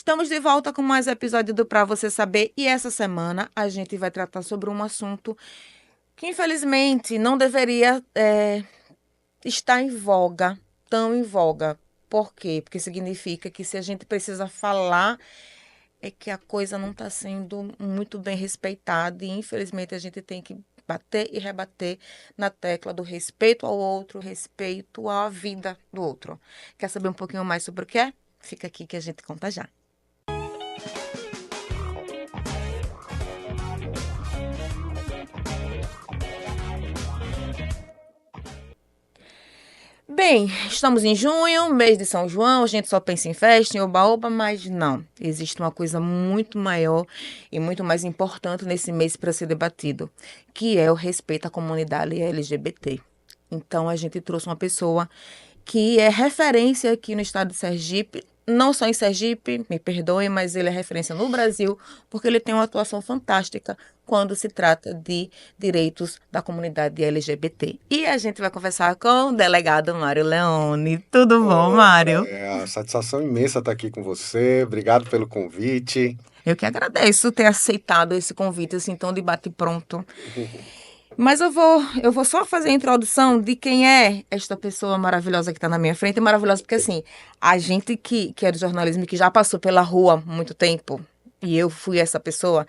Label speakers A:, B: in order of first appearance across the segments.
A: Estamos de volta com mais episódio do Pra Você Saber e essa semana a gente vai tratar sobre um assunto que infelizmente não deveria estar em voga, tão em voga. Por quê? Porque significa que se a gente precisa falar é que a coisa não está sendo muito bem respeitada e infelizmente a gente tem que bater e rebater na tecla do respeito ao outro, respeito à vida do outro. Quer saber um pouquinho mais sobre o que é? Fica aqui que a gente conta já. Bem, estamos em junho, mês de São João, a gente só pensa em festa, em oba-oba, mas não. Existe uma coisa muito maior e muito mais importante nesse mês para ser debatido, que é o respeito à comunidade LGBT. Então, a gente trouxe uma pessoa que é referência aqui no estado de Sergipe, não só em Sergipe, me perdoe, mas ele é referência no Brasil, porque ele tem uma atuação fantástica quando se trata de direitos da comunidade LGBT. E a gente vai conversar com o delegado Mário Leone. Tudo bom, Mário?
B: É uma satisfação imensa estar aqui com você. Obrigado pelo convite.
A: Eu que agradeço ter aceitado esse convite, assim, tão de bate-pronto. Mas eu vou só fazer a introdução de quem é esta pessoa maravilhosa que está na minha frente. É maravilhosa porque, assim, a gente que é do jornalismo e que já passou pela rua há muito tempo, e eu fui essa pessoa,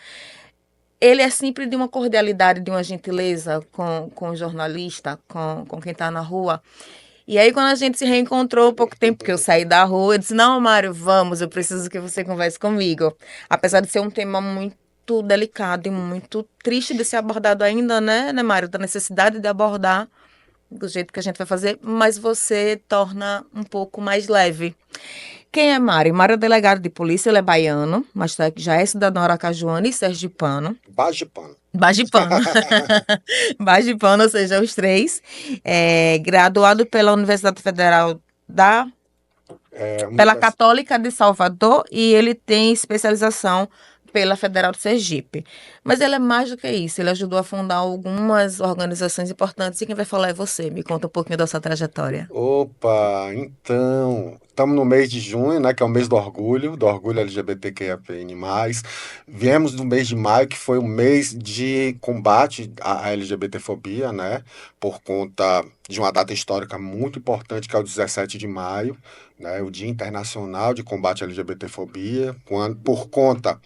A: ele é sempre de uma cordialidade, de uma gentileza com o jornalista, com quem está na rua. E aí, quando a gente se reencontrou há pouco tempo, que eu saí da rua, eu disse, não, Mário, vamos, eu preciso que você converse comigo. Apesar de ser um tema muito delicado e muito triste de ser abordado ainda, né, Mário? Da necessidade de abordar do jeito que a gente vai fazer, mas você torna um pouco mais leve. Quem é Mário? Mário é delegado de polícia, ele é baiano, mas já é cidadão aracajuano e sergipano.
B: Bagipano.
A: Bagipano. Bagipano, ou seja, os três. É, graduado pela Universidade Federal pela Católica de Salvador e ele tem especialização pela Federal de Sergipe. Mas ele é mais do que isso, ele ajudou a fundar algumas organizações importantes e quem vai falar é você. Me conta um pouquinho da sua trajetória.
B: Opa, então, estamos no mês de junho, né, que é o mês do orgulho LGBTQIAPN+. Viemos do mês de maio, que foi o mês de combate à LGBTfobia, né, por conta de uma data histórica muito importante, que é o 17 de maio, né, o Dia Internacional de Combate à LGBTfobia, por conta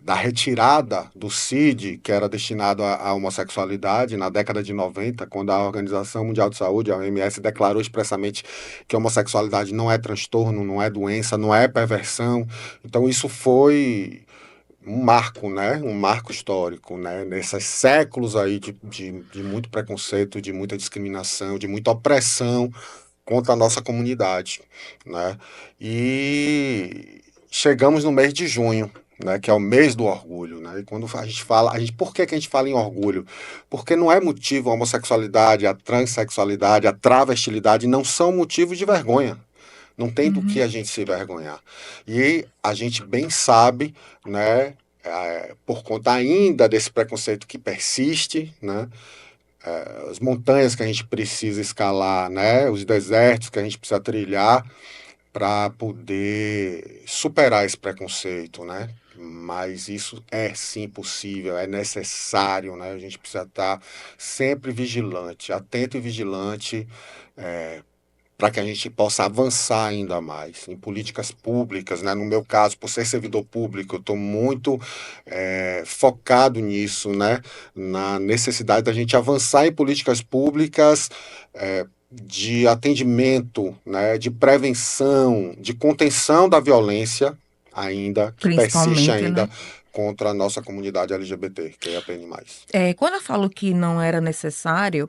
B: da retirada do CID, que era destinado à homossexualidade, na década de 90, quando a Organização Mundial de Saúde, a OMS, declarou expressamente que a homossexualidade não é transtorno, não é doença, não é perversão. Então, isso foi um marco, né? Um marco histórico, né? Nesses séculos aí de muito preconceito, de muita discriminação, de muita opressão contra a nossa comunidade, né? E chegamos no mês de junho, né, que é o mês do orgulho, né? E quando a gente fala, por que a gente fala em orgulho? Porque não é motivo a homossexualidade, a transexualidade, a travestilidade não são motivos de vergonha. Não tem do que a gente se vergonhar. E a gente bem sabe, né, por conta ainda desse preconceito que persiste, né, as montanhas que a gente precisa escalar, né, os desertos que a gente precisa trilhar para poder superar esse preconceito, né? Mas isso é sim possível, é necessário, né? A gente precisa estar sempre vigilante, atento e vigilante, para que a gente possa avançar ainda mais em políticas públicas, né? No meu caso, por ser servidor público, eu estou muito focado nisso, né? Na necessidade da gente avançar em políticas públicas de atendimento, né? De prevenção, de contenção da violência ainda, que persiste
A: Principalmente,
B: ainda
A: né?
B: contra a nossa comunidade LGBT, que é a PN+.
A: Quando eu falo que não era necessário,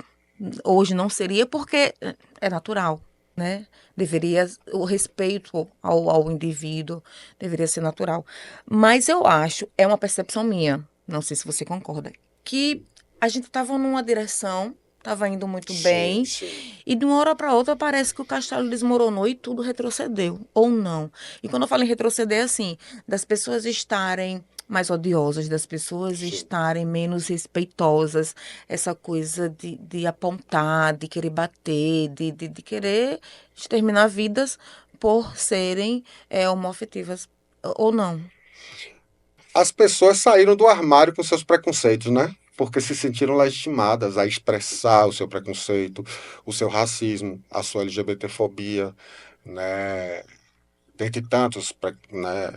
A: hoje não seria porque é natural, né? Deveria, o respeito ao indivíduo deveria ser natural. Mas eu acho, é uma percepção minha, não sei se você concorda, que a gente estava numa direção, estava indo muito
B: Sim,
A: bem,
B: sim.
A: e de uma hora para outra parece que o castelo desmoronou e tudo retrocedeu, ou não. E quando eu falo em retroceder, é assim, das pessoas estarem mais odiosas, das pessoas
B: Sim.
A: estarem menos respeitosas, essa coisa de apontar, de querer bater, de querer exterminar vidas por serem homoafetivas ou não.
B: As pessoas saíram do armário com seus preconceitos, né? Porque se sentiram legitimadas a expressar o seu preconceito, o seu racismo, a sua LGBTfobia, né? Dentre tantos, né,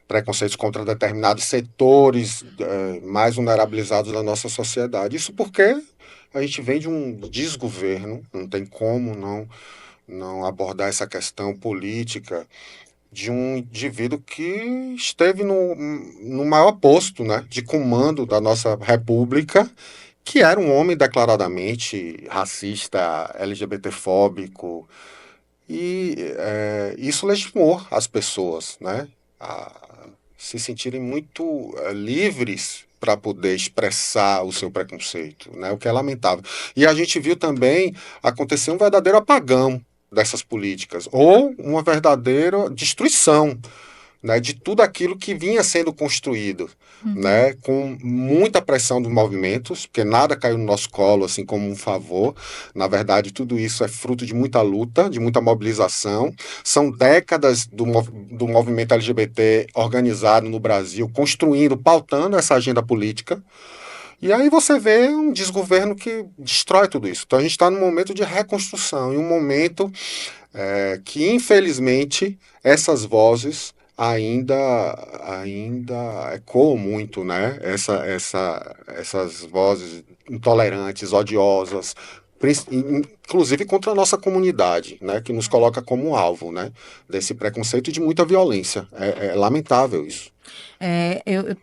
B: preconceitos contra determinados setores mais vulnerabilizados da nossa sociedade. Isso porque a gente vem de um desgoverno, não tem como não abordar essa questão política de um indivíduo que esteve no maior posto, né, de comando da nossa república, que era um homem declaradamente racista, LGBTfóbico, e isso legitimou as pessoas, né, a se sentirem muito livres para poder expressar o seu preconceito, né, o que é lamentável. E a gente viu também acontecer um verdadeiro apagão dessas políticas, ou uma verdadeira destruição, né, de tudo aquilo que vinha sendo construído, né, com muita pressão dos movimentos, porque nada caiu no nosso colo assim como um favor. Na verdade, tudo isso é fruto de muita luta, de muita mobilização. São décadas do movimento LGBT organizado no Brasil, construindo, pautando essa agenda política. E aí você vê um desgoverno que destrói tudo isso. Então a gente está num momento de reconstrução, em um momento que, infelizmente, essas vozes ainda ecoam muito, né? Essas vozes intolerantes, odiosas, inclusive contra a nossa comunidade, né? Que nos coloca como alvo, né? Desse preconceito e de muita violência. É lamentável isso.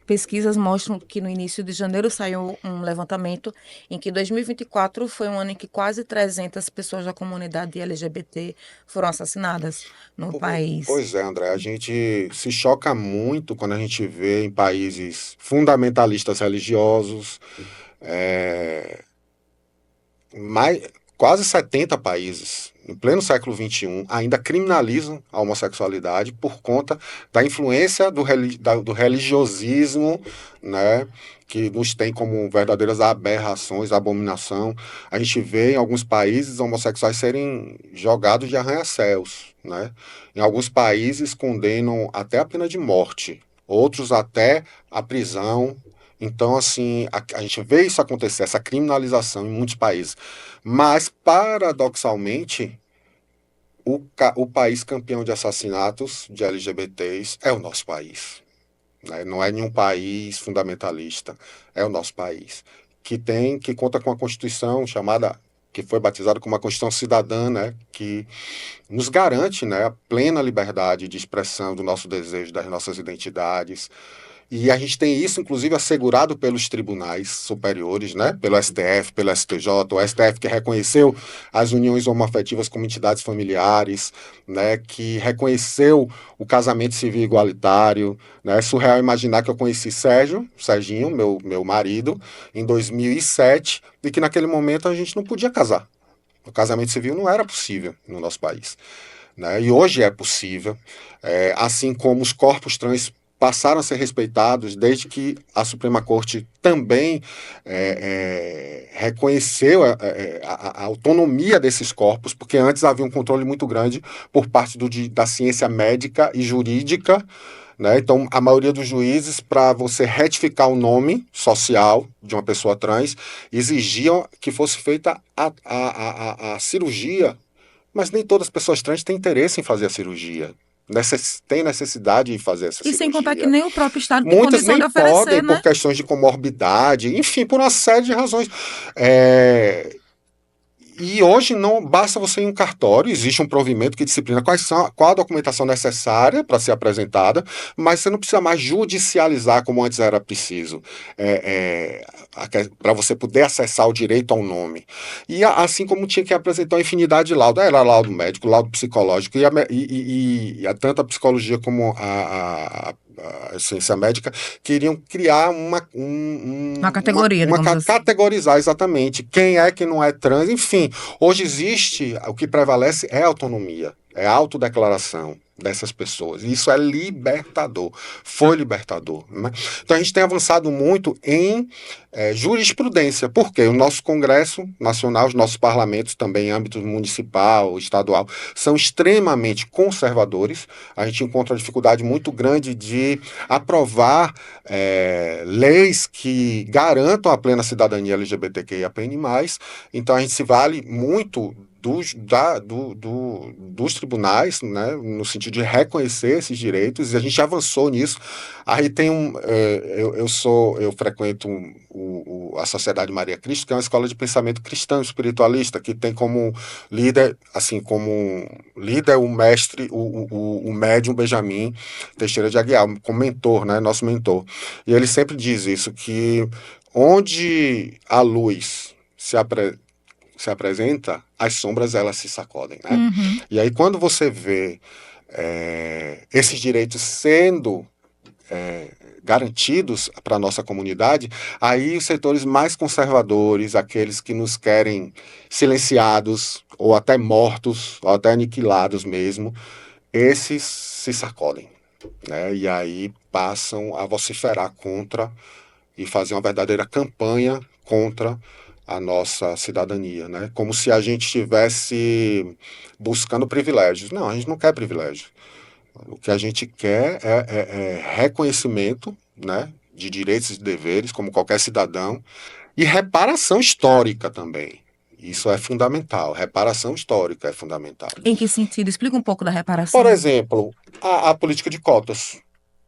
A: Pesquisas mostram que no início de janeiro saiu um levantamento em que 2024 foi um ano em que quase 300 pessoas da comunidade LGBT foram assassinadas no país.
B: Pois é, André, a gente se choca muito quando a gente vê em países fundamentalistas religiosos, mais, quase 70 países, em pleno século XXI, ainda criminalizam a homossexualidade por conta da influência do religiosismo, né, que nos tem como verdadeiras aberrações, abominação. A gente vê em alguns países homossexuais serem jogados de arranha-céus, né? Em alguns países condenam até a pena de morte, outros até a prisão. Então, assim, a gente vê isso acontecer, essa criminalização em muitos países. Mas, paradoxalmente, o país campeão de assassinatos de LGBTs é o nosso país, né? Não é nenhum país fundamentalista, é o nosso país, que conta com a Constituição chamada, que foi batizada como uma Constituição Cidadã, né? Que nos garante, né, a plena liberdade de expressão do nosso desejo, das nossas identidades. E a gente tem isso, inclusive, assegurado pelos tribunais superiores, né? Pelo STF, pelo STJ, o STF que reconheceu as uniões homoafetivas como entidades familiares, né? Que reconheceu o casamento civil igualitário, né? É surreal imaginar que eu conheci Serginho, meu marido, em 2007, e que naquele momento a gente não podia casar. O casamento civil não era possível no nosso país, né? E hoje é possível, assim como os corpos trans passaram a ser respeitados desde que a Suprema Corte também reconheceu a autonomia desses corpos, porque antes havia um controle muito grande por parte da ciência médica e jurídica, né? Então, a maioria dos juízes, para você retificar o nome social de uma pessoa trans, exigiam que fosse feita a cirurgia, mas nem todas as pessoas trans têm interesse em fazer a cirurgia. Tem necessidade de fazer essa cirurgia.
A: E sem contar que nem o próprio Estado tem
B: Muitas
A: condição
B: nem
A: de oferecer,
B: podem,
A: né?
B: por questões de comorbidade, enfim, por uma série de razões. E hoje não basta você ir em um cartório, existe um provimento que disciplina qual a documentação necessária para ser apresentada, mas você não precisa mais judicializar como antes era preciso, para você poder acessar o direito ao nome. E assim como tinha que apresentar uma infinidade de laudos, era laudo médico, laudo psicológico, e tanto a psicologia como a ciência médica queriam criar
A: uma categoria,
B: categorizar exatamente quem é que não é trans, enfim. Hoje existe, o que prevalece é a autonomia, é a autodeclaração, dessas pessoas. E isso é libertador. Foi libertador, né? Então a gente tem avançado muito em jurisprudência. Por quê? O nosso Congresso Nacional, os nossos parlamentos também em âmbito municipal, estadual, são extremamente conservadores. A gente encontra uma dificuldade muito grande de aprovar leis que garantam a plena cidadania LGBTQIAPN+. Então a gente se vale muito dos tribunais, né, no sentido de reconhecer esses direitos, e a gente avançou nisso. Aí tem eu frequento a Sociedade Maria Cristo, que é uma escola de pensamento cristão espiritualista, que tem como líder, o mestre, o médium Benjamin Teixeira de Aguiar, como mentor, né, nosso mentor. E ele sempre diz isso, que onde a luz se apresenta, as sombras elas se sacodem, né?
A: Uhum.
B: E aí quando você vê esses direitos sendo garantidos para a nossa comunidade, aí os setores mais conservadores, aqueles que nos querem silenciados, ou até mortos, ou até aniquilados mesmo, esses se sacodem, né? E aí passam a vociferar contra e fazer uma verdadeira campanha contra a nossa cidadania, né? Como se a gente estivesse buscando privilégios. Não, a gente não quer privilégio. O que a gente quer é reconhecimento, né, de direitos e deveres, como qualquer cidadão, e reparação histórica também. Isso é fundamental. Reparação histórica é fundamental.
A: Em que sentido? Explica um pouco da reparação.
B: Por exemplo, a política de cotas.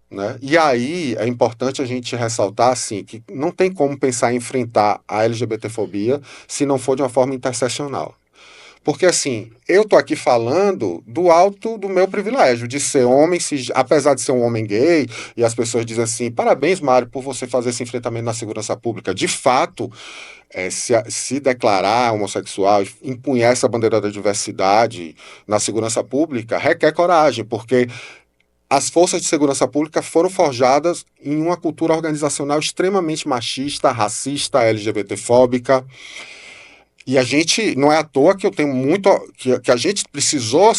B: Né? E aí é importante a gente ressaltar assim, que não tem como pensar em enfrentar a LGBTfobia se não for de uma forma interseccional. Porque assim, eu tô aqui falando do alto do meu privilégio, de ser homem, apesar de ser um homem gay, e as pessoas dizem assim, parabéns, Mário, por você fazer esse enfrentamento na segurança pública. De fato, se declarar homossexual, empunhar essa bandeira da diversidade na segurança pública, requer coragem, porque as forças de segurança pública foram forjadas em uma cultura organizacional extremamente machista, racista, LGBTfóbica. E a gente, não é à toa que eu tenho muito, que a gente precisou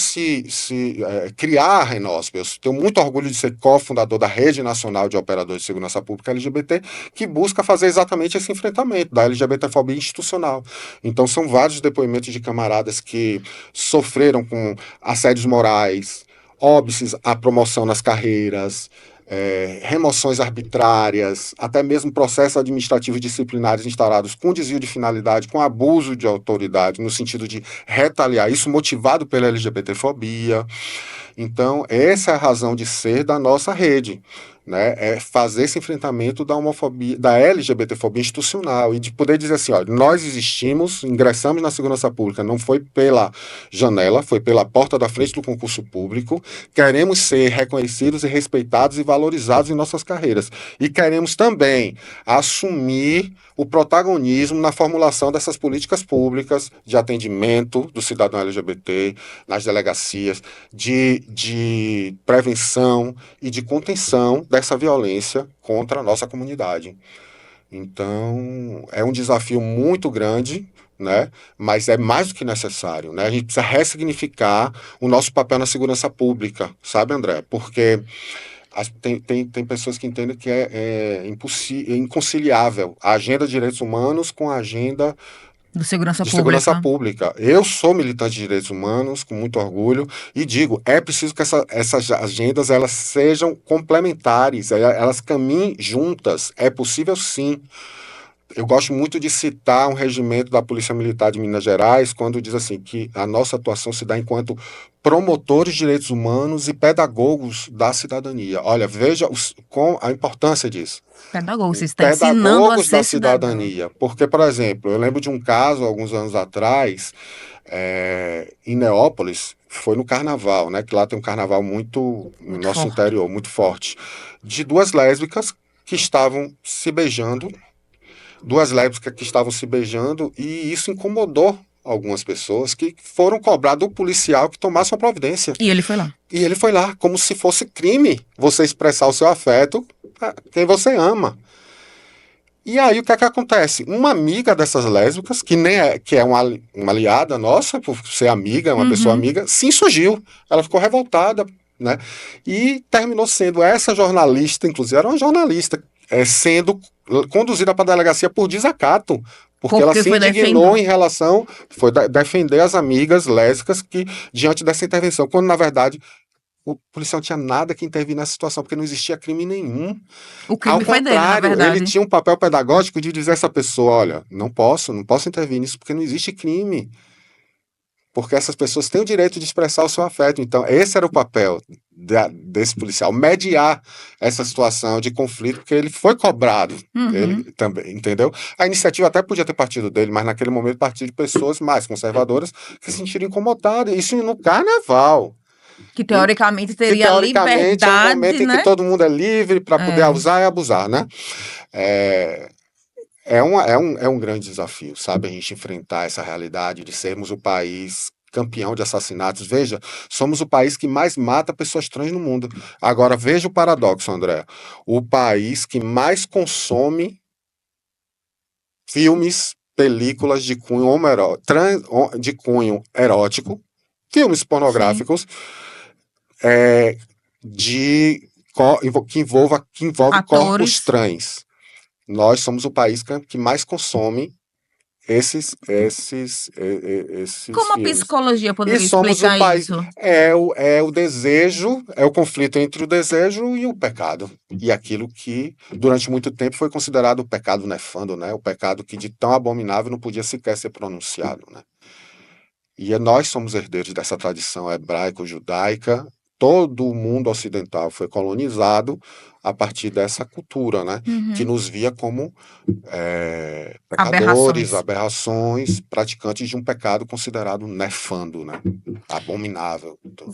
B: criar a Renosp. Eu tenho muito orgulho de ser cofundador da Rede Nacional de Operadores de Segurança Pública LGBT, que busca fazer exatamente esse enfrentamento da LGBTfobia institucional. Então são vários depoimentos de camaradas que sofreram com assédios morais, óbices à promoção nas carreiras, remoções arbitrárias, até mesmo processos administrativos disciplinares instaurados com desvio de finalidade, com abuso de autoridade, no sentido de retaliar, isso motivado pela LGBTfobia. Então, essa é a razão de ser da nossa rede, né? É fazer esse enfrentamento da homofobia, da LGBTfobia institucional, e de poder dizer assim, olha, nós existimos, ingressamos na segurança pública, não foi pela janela, foi pela porta da frente do concurso público, queremos ser reconhecidos e respeitados e valorizados em nossas carreiras. E queremos também assumir o protagonismo na formulação dessas políticas públicas de atendimento do cidadão LGBT, nas delegacias, de prevenção e de contenção dessa violência contra a nossa comunidade. Então, é um desafio muito grande, né? Mas é mais do que necessário, né? A gente precisa ressignificar o nosso papel na segurança pública, sabe, André? Porque tem pessoas que entendem que é inconciliável a agenda de direitos humanos com a agenda
A: de segurança
B: pública. Eu sou militante de direitos humanos, com muito orgulho, e digo, é preciso que essas agendas elas sejam complementares, elas caminhem juntas. É possível, sim. Eu gosto muito de citar um regimento da Polícia Militar de Minas Gerais, quando diz assim, que a nossa atuação se dá enquanto promotores de direitos humanos e pedagogos da cidadania. Olha, veja com a importância disso.
A: Pedagogos, você está ensinando a ser
B: da cidadania. Porque, por exemplo, eu lembro de um caso, alguns anos atrás, em Neópolis, foi no carnaval, né? Que lá tem um carnaval muito no nosso interior, muito forte, de duas lésbicas que estavam se beijando, e isso incomodou algumas pessoas que foram cobrar do policial que tomasse uma providência.
A: E ele foi lá.
B: Como se fosse crime você expressar o seu afeto a quem você ama. E aí o que é que acontece? Uma amiga dessas lésbicas, que é uma aliada nossa, por ser amiga, uma pessoa amiga, se insurgiu. Ela ficou revoltada né? E terminou sendo essa jornalista, inclusive era uma jornalista, sendo conduzida para a delegacia por desacato, porque ela
A: Porque
B: se
A: foi
B: indignou
A: defender.
B: em relação, foi defender as amigas lésbicas que diante dessa intervenção, quando na verdade o policial não tinha nada que intervir nessa situação, porque não existia crime nenhum.
A: O
B: Ao
A: crime foi dele, na
B: contrário, ele
A: verdade.
B: tinha um papel pedagógico de dizer a essa pessoa, olha, não posso intervir nisso porque não existe crime. Porque essas pessoas têm o direito de expressar o seu afeto. Então, esse era o papel desse policial, mediar essa situação de conflito, porque ele foi cobrado.
A: Uhum.
B: Ele também, entendeu? A iniciativa até podia ter partido dele, mas naquele momento partiu de pessoas mais conservadoras que se sentiram incomodadas. Isso no carnaval.
A: Que
B: Em-
A: teoricamente
B: que
A: teria
B: teoricamente é um
A: liberdade,
B: momento em que
A: né?
B: todo mundo é livre para poder
A: É.
B: usar e abusar, né? É, é um grande desafio, sabe? A gente enfrentar essa realidade de sermos o país campeão de assassinatos. Veja, somos o país que mais mata pessoas trans no mundo. Agora, veja o paradoxo, André. O país que mais consome filmes, películas de cunho, de cunho erótico, filmes
A: Sim.
B: pornográficos, é, que envolve corpos
A: Atores.
B: trans. Nós somos o país que mais consome esses
A: Como a
B: filmes.
A: psicologia
B: E
A: poderia
B: somos o
A: explicar
B: país.
A: isso?
B: É o desejo, é o conflito entre o desejo e o pecado. E aquilo que, durante muito tempo, foi considerado o pecado nefando, né? O pecado que, de tão abominável, não podia sequer ser pronunciado, né? E nós somos herdeiros dessa tradição hebraico-judaica. Todo o mundo ocidental foi colonizado a partir dessa cultura, né? Que
A: Uhum.
B: nos via como pecadores,
A: Aberrações.
B: aberrações, praticantes de um pecado considerado nefando, né? Abominável. Então,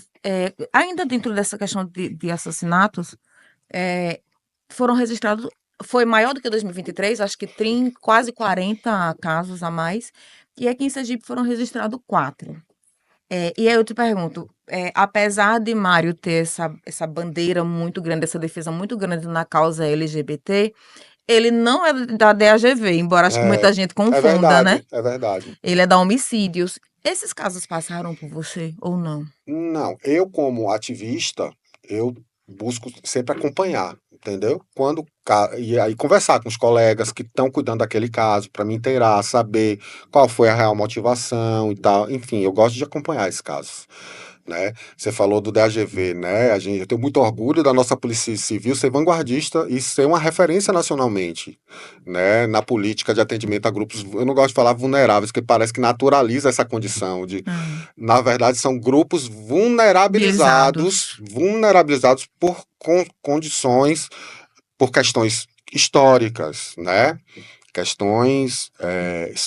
A: Ainda dentro dessa questão de assassinatos, é, foram registrados. Foi maior do que 2023, acho que tem quase 40 casos a mais. E aqui em Sergipe foram registrados 4. E aí eu te pergunto, apesar de Mário ter essa bandeira muito grande, essa defesa muito grande na causa LGBT, ele não é da DAGV, embora acho que
B: é,
A: muita gente
B: é
A: confunda, né?
B: verdade, é verdade.
A: Ele é da homicídios. Esses casos passaram por você ou não?
B: Não, eu como ativista, eu busco sempre acompanhar, entendeu? E aí conversar com os colegas que estão cuidando daquele caso, para me inteirar, saber qual foi a real motivação e tal. Enfim, eu gosto de acompanhar esses casos. Né? Você falou do DAGV, né? Eu tenho muito orgulho da nossa Polícia Civil ser vanguardista e ser uma referência nacionalmente, né? Na política de atendimento a grupos, eu não gosto de falar vulneráveis, porque parece que naturaliza essa condição de,
A: Hum.
B: na verdade, são grupos
A: Mobilizados.
B: vulnerabilizados por condições, por questões históricas, né?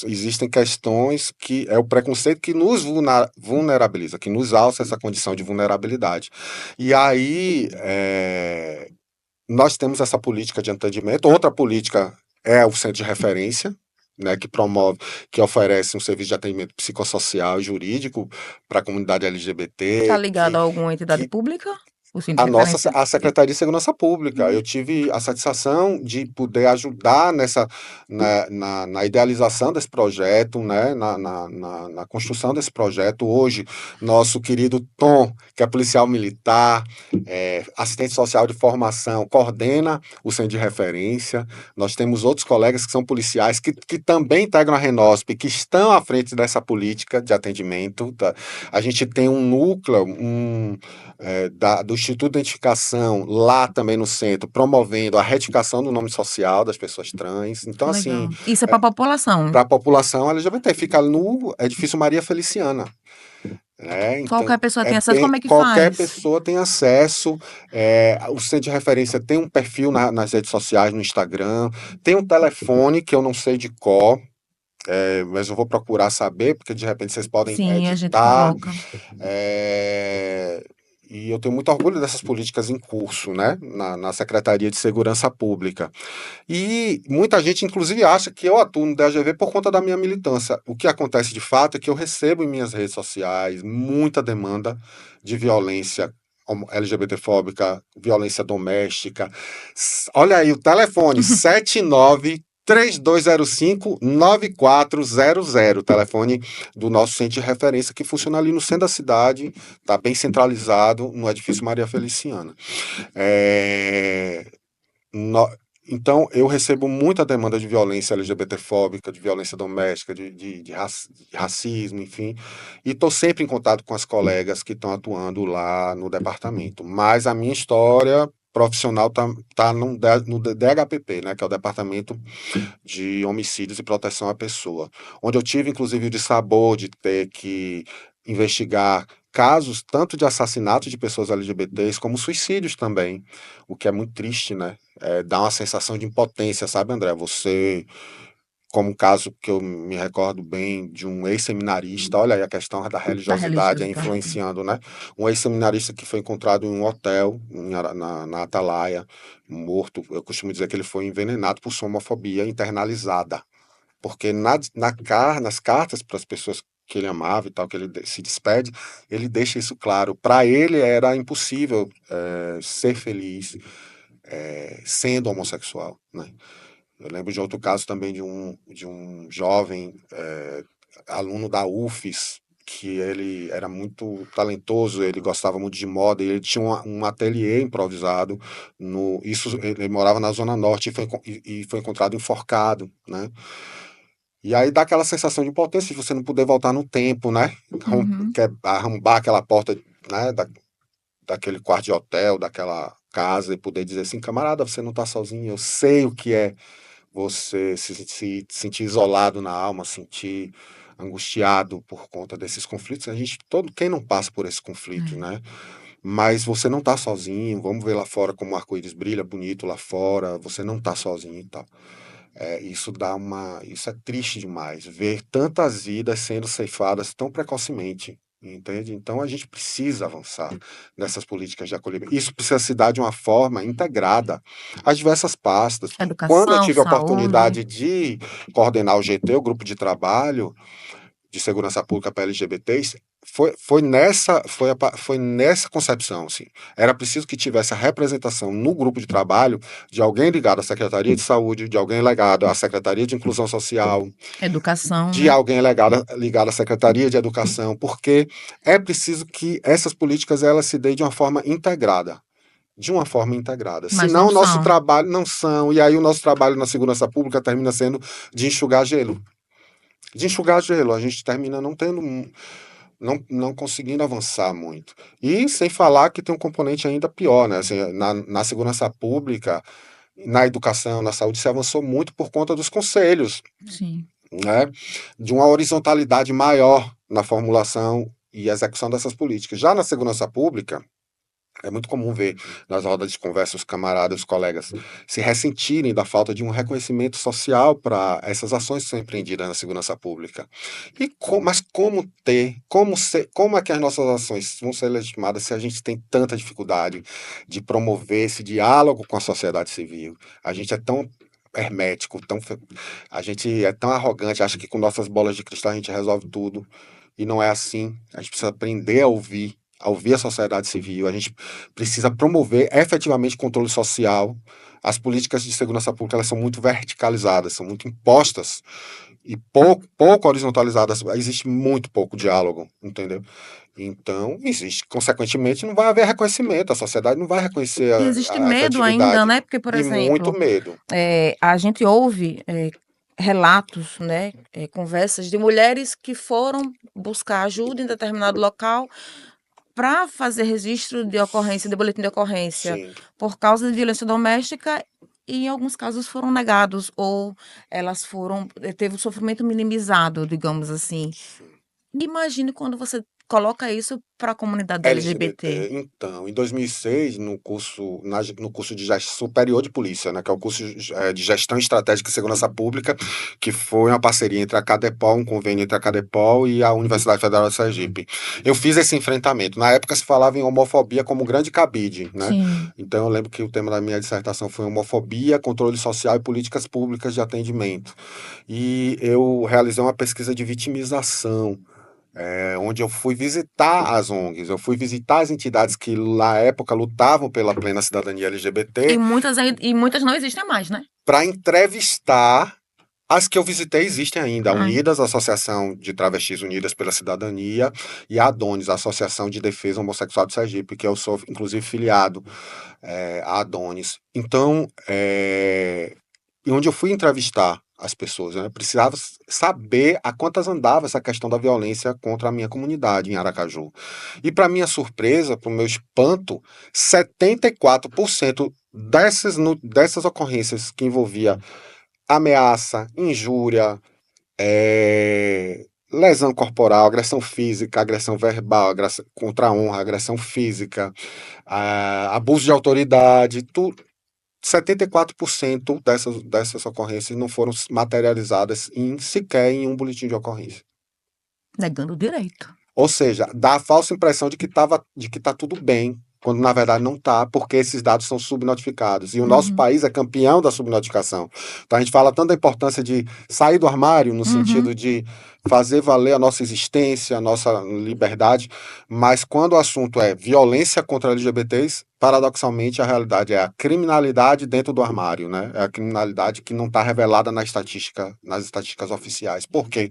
B: Existem questões que é o preconceito que nos vulnerabiliza, que nos alça essa condição de vulnerabilidade. E aí nós temos essa política de atendimento. Outra política é o centro de referência, né, que promove, que oferece um serviço de atendimento psicossocial e jurídico para a comunidade
A: Tá
B: LGBT,
A: ligado
B: que,
A: a alguma entidade
B: que
A: pública? O Centro de Referência?
B: a Secretaria de Segurança Pública. Eu
A: Hum.
B: tive a satisfação de poder ajudar na idealização desse projeto, né, na construção desse projeto. Hoje, nosso querido Tom, que é policial militar, assistente social de formação, coordena o Centro de Referência. Nós temos outros colegas que são policiais que também integram a Renosp, que estão à frente dessa política de atendimento. Tá? A gente tem um núcleo, do Instituto de Identificação, lá também no centro, promovendo a retificação do nome social das pessoas trans. Então, assim,
A: Legal. Isso é para a população.
B: para a população LGBT, fica no edifício Maria Feliciana. Então,
A: Qualquer pessoa tem acesso. Como é que
B: qualquer
A: faz?
B: pessoa tem acesso. O centro de referência tem um perfil nas redes sociais, no Instagram, tem um telefone que eu não sei de cor. Mas eu vou procurar saber, porque de repente vocês podem
A: Sim, a gente
B: editar.
A: coloca.
B: É, e eu tenho muito orgulho dessas políticas em curso, né, na Secretaria de Segurança Pública. E muita gente, inclusive, acha que eu atuo no DGV por conta da minha militância. O que acontece de fato é que eu recebo em minhas redes sociais muita demanda de violência LGBTfóbica, violência doméstica. Olha aí o telefone, 79 3205-9400, telefone do nosso centro de referência, que funciona ali no centro da cidade, está bem centralizado no edifício Maria Feliciana. É, no- Então, eu recebo muita demanda de violência LGBTfóbica, de violência doméstica, de racismo, enfim, e estou sempre em contato com as colegas que estão atuando lá no departamento. Mas a minha história profissional tá no DHPP, né, que é o Departamento de Homicídios e Proteção à Pessoa, onde eu tive, inclusive, o dissabor de ter que investigar casos tanto de assassinato de pessoas LGBTs como suicídios também, o que é muito triste, né? Dá uma sensação de impotência, sabe, André? Você, como um caso que eu me recordo bem de um ex-seminarista, olha aí a questão da
A: Da
B: religiosidade
A: religiosidade.
B: influenciando, né? Um ex-seminarista que foi encontrado em um hotel na Atalaia, morto. Eu costumo dizer que ele foi envenenado por sua homofobia internalizada. Porque nas cartas para as pessoas que ele amava e tal, que ele se despede, ele deixa isso claro. Para ele era impossível ser feliz sendo homossexual, né? Eu lembro de outro caso também de um jovem aluno da UFES, que ele era muito talentoso, ele gostava muito de moda, e ele tinha um ateliê improvisado. Ele morava na Zona Norte e foi encontrado enforcado, né? E aí dá aquela sensação de impotência de você não poder voltar no tempo, né?
A: Uhum.
B: Quer arrombar aquela porta, né, daquele quarto de hotel, daquela casa e poder dizer assim, camarada, você não tá sozinho, eu sei o que é você se sentir isolado na alma, sentir angustiado por conta desses conflitos. Quem não passa por esses conflitos,
A: É.
B: né? Mas você não tá sozinho, vamos ver lá fora como o arco-íris brilha bonito lá fora, você não tá sozinho e tal. Isso é triste demais, ver tantas vidas sendo ceifadas tão precocemente, entende? Então a gente precisa avançar nessas políticas de acolhimento. Isso precisa se dar de uma forma integrada às diversas pastas. Quando eu
A: Educação,
B: tive a
A: saúde.
B: oportunidade de coordenar o GT, o grupo de trabalho de segurança pública para LGBTs, foi nessa concepção, assim. Era preciso que tivesse a representação no grupo de trabalho de alguém ligado à Secretaria de Saúde, de alguém ligado à Secretaria de Inclusão Social,
A: Educação,
B: de
A: né?
B: alguém ligado à Secretaria de Educação, porque é preciso que essas políticas elas se deem de uma forma integrada. De uma forma integrada.
A: Mas
B: Senão
A: não
B: o nosso
A: são.
B: trabalho não são, e aí o nosso trabalho na segurança pública termina sendo de enxugar gelo. De enxugar gelo, a gente termina não conseguindo avançar muito. E sem falar que tem um componente ainda pior, né? Assim, na segurança pública, na educação, na saúde, se avançou muito por conta dos conselhos,
A: Sim.
B: né? De uma horizontalidade maior na formulação e execução dessas políticas. Já na segurança pública, é muito comum ver nas rodas de conversa os camaradas, os colegas se ressentirem da falta de um reconhecimento social para essas ações que são empreendidas na segurança pública. Mas como é que as nossas ações vão ser legitimadas se a gente tem tanta dificuldade de promover esse diálogo com a sociedade civil? A gente é tão hermético, a gente é tão arrogante, acha que com nossas bolas de cristal a gente resolve tudo. E não é assim. A gente precisa aprender a ouvir a sociedade civil, a gente precisa promover efetivamente controle social. As políticas de segurança pública elas são muito verticalizadas, são muito impostas e pouco horizontalizadas. Existe muito pouco diálogo, entendeu? Então, existe, consequentemente, não vai haver reconhecimento, a sociedade não vai reconhecer
A: E existe
B: a
A: medo ainda,
B: efetividade
A: né? Porque, por
B: e muito
A: exemplo,
B: medo.
A: a gente ouve relatos, né? Conversas de mulheres que foram buscar ajuda em determinado local para fazer registro de ocorrência, de boletim de ocorrência,
B: Sim.
A: por causa de violência doméstica, e em alguns casos foram negados, ou elas teve o sofrimento minimizado, digamos assim. Imagine quando você coloca isso para a comunidade LGBT.
B: LGBT. Então, em 2006, no curso de gestão superior de polícia, né, que é o curso de gestão estratégica e segurança pública, que foi uma parceria entre a Cadepol, um convênio entre a Cadepol e a Universidade Federal de Sergipe. Eu fiz esse enfrentamento. Na época se falava em homofobia como grande cabide, né?
A: Sim.
B: Então eu lembro que o tema da minha dissertação foi homofobia, controle social e políticas públicas de atendimento. E eu realizei uma pesquisa de vitimização onde eu fui visitar as ONGs, eu fui visitar as entidades que na época lutavam pela plena cidadania LGBT
A: E muitas não existem mais, né?
B: para entrevistar. As que eu visitei existem ainda, a
A: Ai.
B: Unidas, a Associação de Travestis Unidas pela Cidadania, e a Adonis, a Associação de Defesa Homossexual de Sergipe, que eu sou, inclusive, filiado à Adonis. Então, e onde eu fui entrevistar as pessoas, né, eu precisava saber a quantas andava essa questão da violência contra a minha comunidade em Aracaju. E, para minha surpresa, para o meu espanto, 74% dessas ocorrências que envolvia ameaça, injúria, lesão corporal, agressão física, agressão verbal, agressão contra a honra, agressão física, abuso de autoridade, 74% dessas ocorrências não foram materializadas sequer em um boletim de ocorrência.
A: Negando o direito.
B: Ou seja, dá a falsa impressão de que tá tudo bem, quando na verdade não está, porque esses dados são subnotificados. E o nosso país é campeão da subnotificação. Então a gente fala tanto da importância de sair do armário, no sentido de fazer valer a nossa existência, a nossa liberdade, mas quando o assunto é violência contra LGBTs, paradoxalmente a realidade é a criminalidade dentro do armário, né? É a criminalidade que não está revelada nas estatísticas oficiais. Por quê?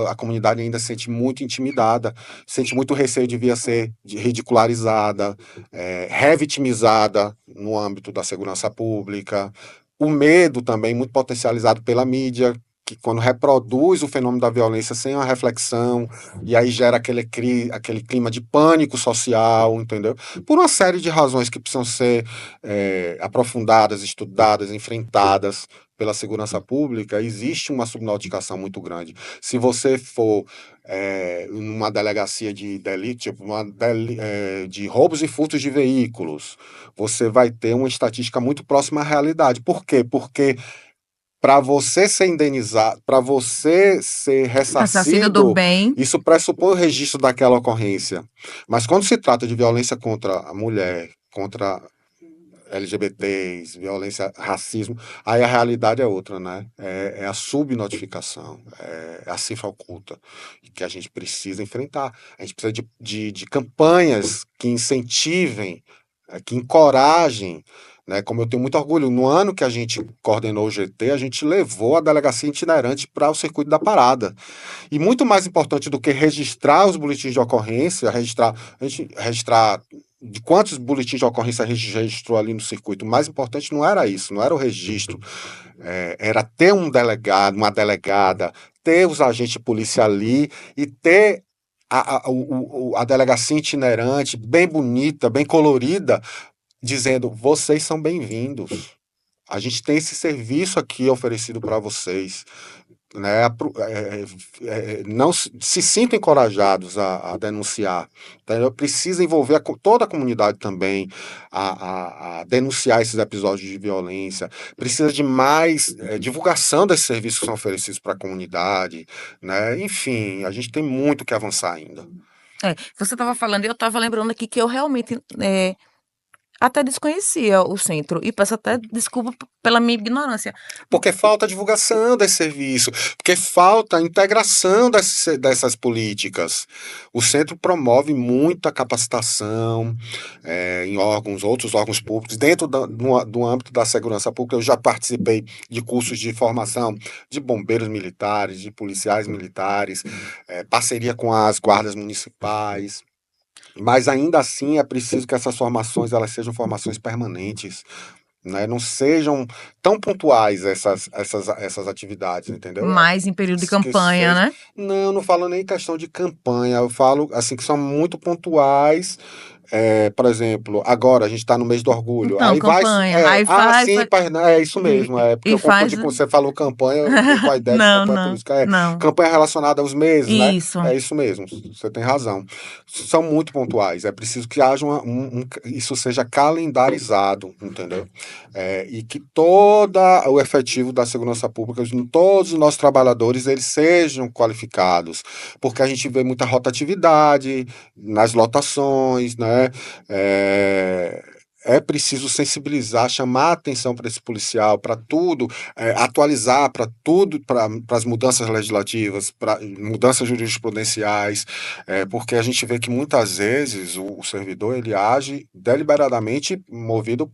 B: A comunidade ainda se sente muito intimidada, sente muito receio de vir a ser ridicularizada, revitimizada no âmbito da segurança pública. O medo também, muito potencializado pela mídia, que quando reproduz o fenômeno da violência sem uma reflexão, e aí gera aquele clima de pânico social, entendeu? Por uma série de razões que precisam ser aprofundadas, estudadas, enfrentadas pela segurança pública, existe uma subnotificação muito grande. Se você for numa delegacia de delito, tipo de roubos e furtos de veículos, você vai ter uma estatística muito próxima à realidade. Por quê? Porque para você ser indenizado, para você ser
A: Assassino do
B: ressarcido,
A: bem.
B: isso pressupõe o registro daquela ocorrência. Mas quando se trata de violência contra a mulher, contra LGBTs, violência, racismo, aí a realidade é outra, né? É a subnotificação, é a cifra oculta que a gente precisa enfrentar. A gente precisa de campanhas que incentivem, que encorajem, né? Como eu tenho muito orgulho, no ano que a gente coordenou o GT, a gente levou a delegacia itinerante para o circuito da parada. E muito mais importante do que registrar os boletins de ocorrência, registrar de quantos boletins de ocorrência a gente registrou ali no circuito. O mais importante não era isso, não era o registro. Era ter um delegado, uma delegada, ter os agentes de polícia ali e ter a delegacia itinerante, bem bonita, bem colorida, dizendo: vocês são bem-vindos. A gente tem esse serviço aqui oferecido para vocês. Né? Não se sintam encorajados a denunciar. Entendeu? Precisa envolver toda a comunidade também a denunciar esses episódios de violência. Precisa de mais divulgação desses serviços que são oferecidos para a comunidade. Né? Enfim, a gente tem muito que avançar ainda.
A: Você estava falando e eu estava lembrando aqui que eu realmente até desconhecia o centro e peço até desculpa pela minha ignorância.
B: Porque falta divulgação desse serviço, porque falta integração dessas políticas. O centro promove muita capacitação em outros órgãos públicos, dentro do âmbito da segurança pública. Eu já participei de cursos de formação de bombeiros militares, de policiais militares, parceria com as guardas municipais. Mas ainda assim é preciso que essas formações elas sejam formações permanentes, né? Não sejam tão pontuais essas atividades, entendeu?
A: Mais em período de
B: Que
A: campanha,
B: seja...
A: né?
B: Não, não falo nem questão de campanha, eu falo assim que são muito pontuais. Por exemplo, agora a gente está no mês do orgulho.
A: Então,
B: Aí vai.
A: campanha. Aí faz.
B: Sim, é isso mesmo. Porque
A: E
B: eu confundi
A: faz.
B: com você falou campanha, eu fiquei com a ideia de
A: Não,
B: campanha
A: não,
B: política.
A: não.
B: Campanha relacionada aos meses, né?
A: Isso.
B: É isso mesmo, você tem razão. São muito pontuais. É preciso que haja isso seja calendarizado, entendeu? E que todo o efetivo da segurança pública, todos os nossos trabalhadores, eles sejam qualificados. Porque a gente vê muita rotatividade nas lotações, né? é preciso sensibilizar, chamar a atenção para esse policial, para tudo, atualizar para tudo, para as mudanças legislativas, para mudanças jurisprudenciais, porque a gente vê que muitas vezes o servidor ele age deliberadamente movido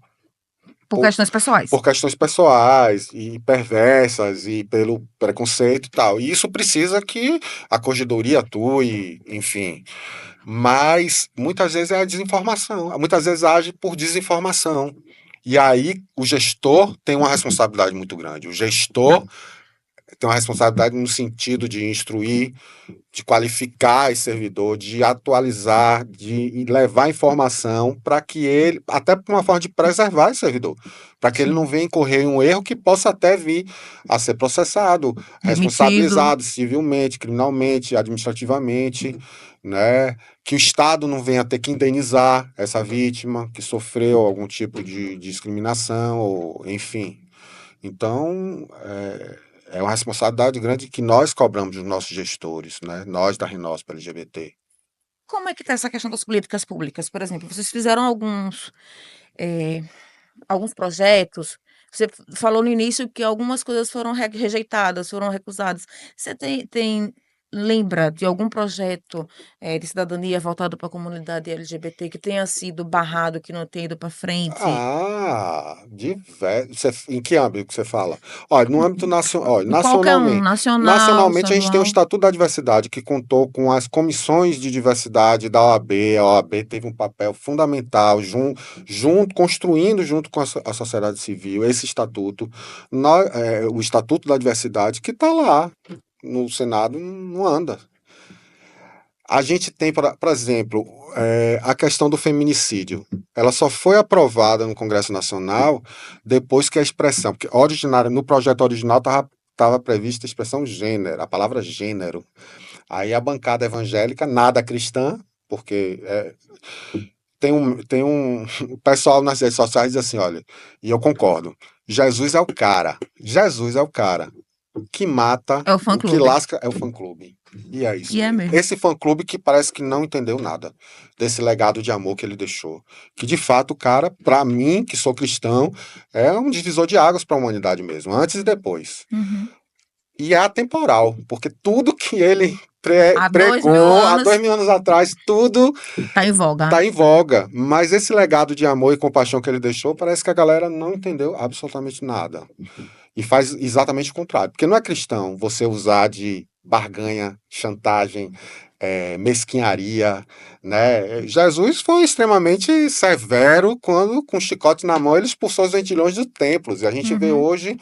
A: Por questões pessoais.
B: por questões pessoais e perversas e pelo preconceito e tal. E isso precisa que a corregedoria atue, enfim. Mas muitas vezes é a desinformação, muitas vezes age por desinformação. E aí o gestor tem uma responsabilidade muito grande. O gestor tem uma responsabilidade no sentido de instruir, de qualificar esse servidor, de atualizar, de levar informação para que ele, até por uma forma de preservar esse servidor, para que ele não
A: Sim.
B: venha incorrer em um erro que possa até vir a ser processado,
A: Demitido.
B: responsabilizado civilmente, criminalmente, administrativamente, né? Que o Estado não venha ter que indenizar essa vítima que sofreu algum tipo de discriminação, ou, enfim. Então, é uma responsabilidade grande que nós cobramos dos nossos gestores, né? Nós da Rinosp LGBT.
A: Como é que está essa questão das políticas públicas? Por exemplo, vocês fizeram eh, alguns projetos. Você falou no início que algumas coisas foram rejeitadas, foram recusadas. Você lembra de algum projeto de cidadania voltado para a comunidade LGBT que tenha sido barrado, que não tenha ido para frente?
B: Em que âmbito que você fala? Olha, no âmbito nacional, olha,
A: Em qualquer um,
B: nacionalmente.
A: nacional,
B: Nacionalmente, a gente tem o
A: estadual.
B: Estatuto da Diversidade, que contou com as comissões de diversidade da OAB. A OAB teve um papel fundamental, construindo junto com a sociedade civil esse estatuto. O Estatuto da Diversidade, que está lá no Senado, não anda. A gente tem, por exemplo, a questão do feminicídio. Ela só foi aprovada no Congresso Nacional depois que a expressão, porque no projeto original estava prevista a expressão gênero, a palavra gênero. Aí a bancada evangélica, nada cristã, porque tem um o pessoal nas redes sociais diz assim, olha, e eu concordo, Jesus é o cara, Jesus é o cara. O que mata,
A: É o
B: o que
A: fã-clube.
B: lasca é o fã-clube. E é isso
A: E é
B: mesmo.
A: mesmo.
B: Esse fã-clube que parece que não entendeu nada desse legado de amor que ele deixou. Que de fato o cara, para mim, que sou cristão, é um divisor de águas para a humanidade mesmo, antes e depois.
A: Uhum.
B: E é atemporal, porque tudo que ele
A: Há 2.000
B: pregou há
A: anos
B: 2000 anos atrás, tudo
A: tá em voga.
B: está em voga. Mas esse legado de amor e compaixão que ele deixou, parece que a galera não entendeu absolutamente nada. E faz exatamente o contrário. Porque não é cristão você usar de barganha, chantagem, mesquinharia, né? Jesus foi extremamente severo quando, com chicote na mão, ele expulsou os ventilhões dos templos. E a gente vê
A: Uhum.
B: hoje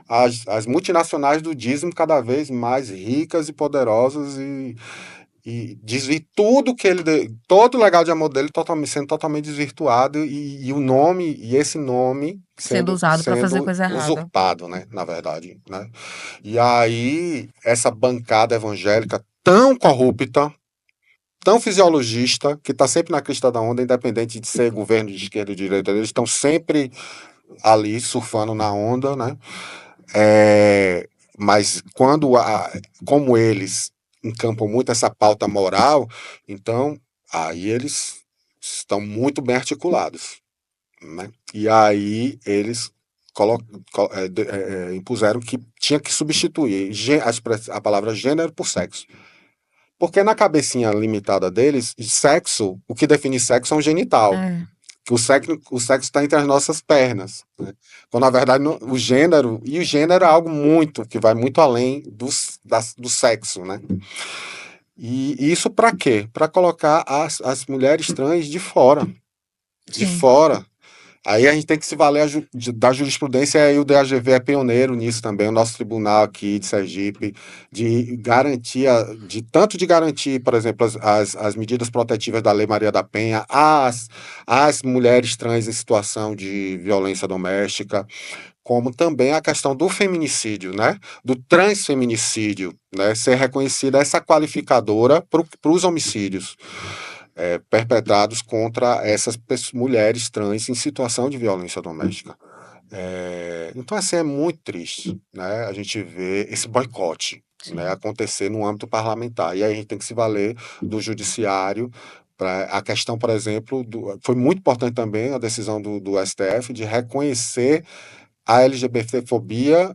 B: as multinacionais do dízimo cada vez mais ricas e poderosas e tudo que todo o legado de amor dele sendo totalmente desvirtuado e o nome, e esse nome
A: Sendo
B: sendo,
A: usado para fazer
B: sendo
A: coisa errada.
B: usurpado, né, na verdade, né? E aí, essa bancada evangélica tão corrupta, tão fisiologista, que está sempre na crista da onda, independente de ser governo de esquerda ou de direita, eles estão sempre ali surfando na onda, né? Mas como eles encampam muito essa pauta moral, então aí eles estão muito bem articulados, né? E aí eles impuseram que tinha que substituir a palavra gênero por sexo. Porque na cabecinha limitada deles, sexo, o que define sexo é um genital.
A: É.
B: Que o sexo está entre as nossas pernas, né? Quando na verdade o gênero é algo muito que vai muito além do sexo, né? E isso para quê? Para colocar as mulheres trans de
A: Sim.
B: fora. Aí a gente tem que se valer da jurisprudência, e o DAGV é pioneiro nisso também, o nosso tribunal aqui de Sergipe, de garantia, de garantir, por exemplo, as medidas protetivas da Lei Maria da Penha às mulheres trans em situação de violência doméstica, como também a questão do feminicídio, né? Do transfeminicídio, né? Ser reconhecida essa qualificadora para os homicídios perpetrados contra essas mulheres trans em situação de violência doméstica. Então, assim, é muito triste, né? A gente vê esse boicote, né,
A: Sim.
B: acontecer no âmbito parlamentar. E aí a gente tem que se valer do judiciário A questão, por exemplo, foi muito importante também a decisão do STF de reconhecer a LGBTfobia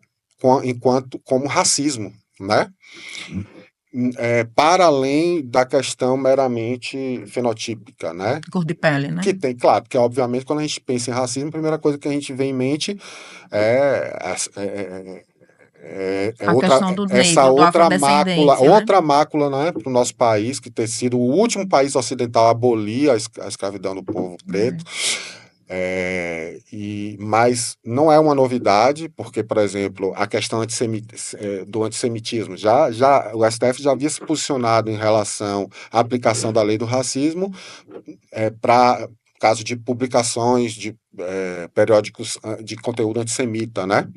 B: enquanto como racismo, né? Para além da questão meramente fenotípica, né?
A: Cor de pele, né?
B: Que tem, claro, porque obviamente quando a gente pensa em racismo, a primeira coisa que a gente vê em mente é, é,
A: A questão do
B: essa
A: negro, do afrodescendência, né?
B: outra mácula, né, para o nosso país, que ter sido o último país ocidental a abolir a escravidão do povo preto. Mas não é uma novidade, porque, por exemplo, a questão do antissemitismo, o STF já havia se posicionado em relação à aplicação da lei do racismo para caso de publicações de periódicos de conteúdo antissemita, né?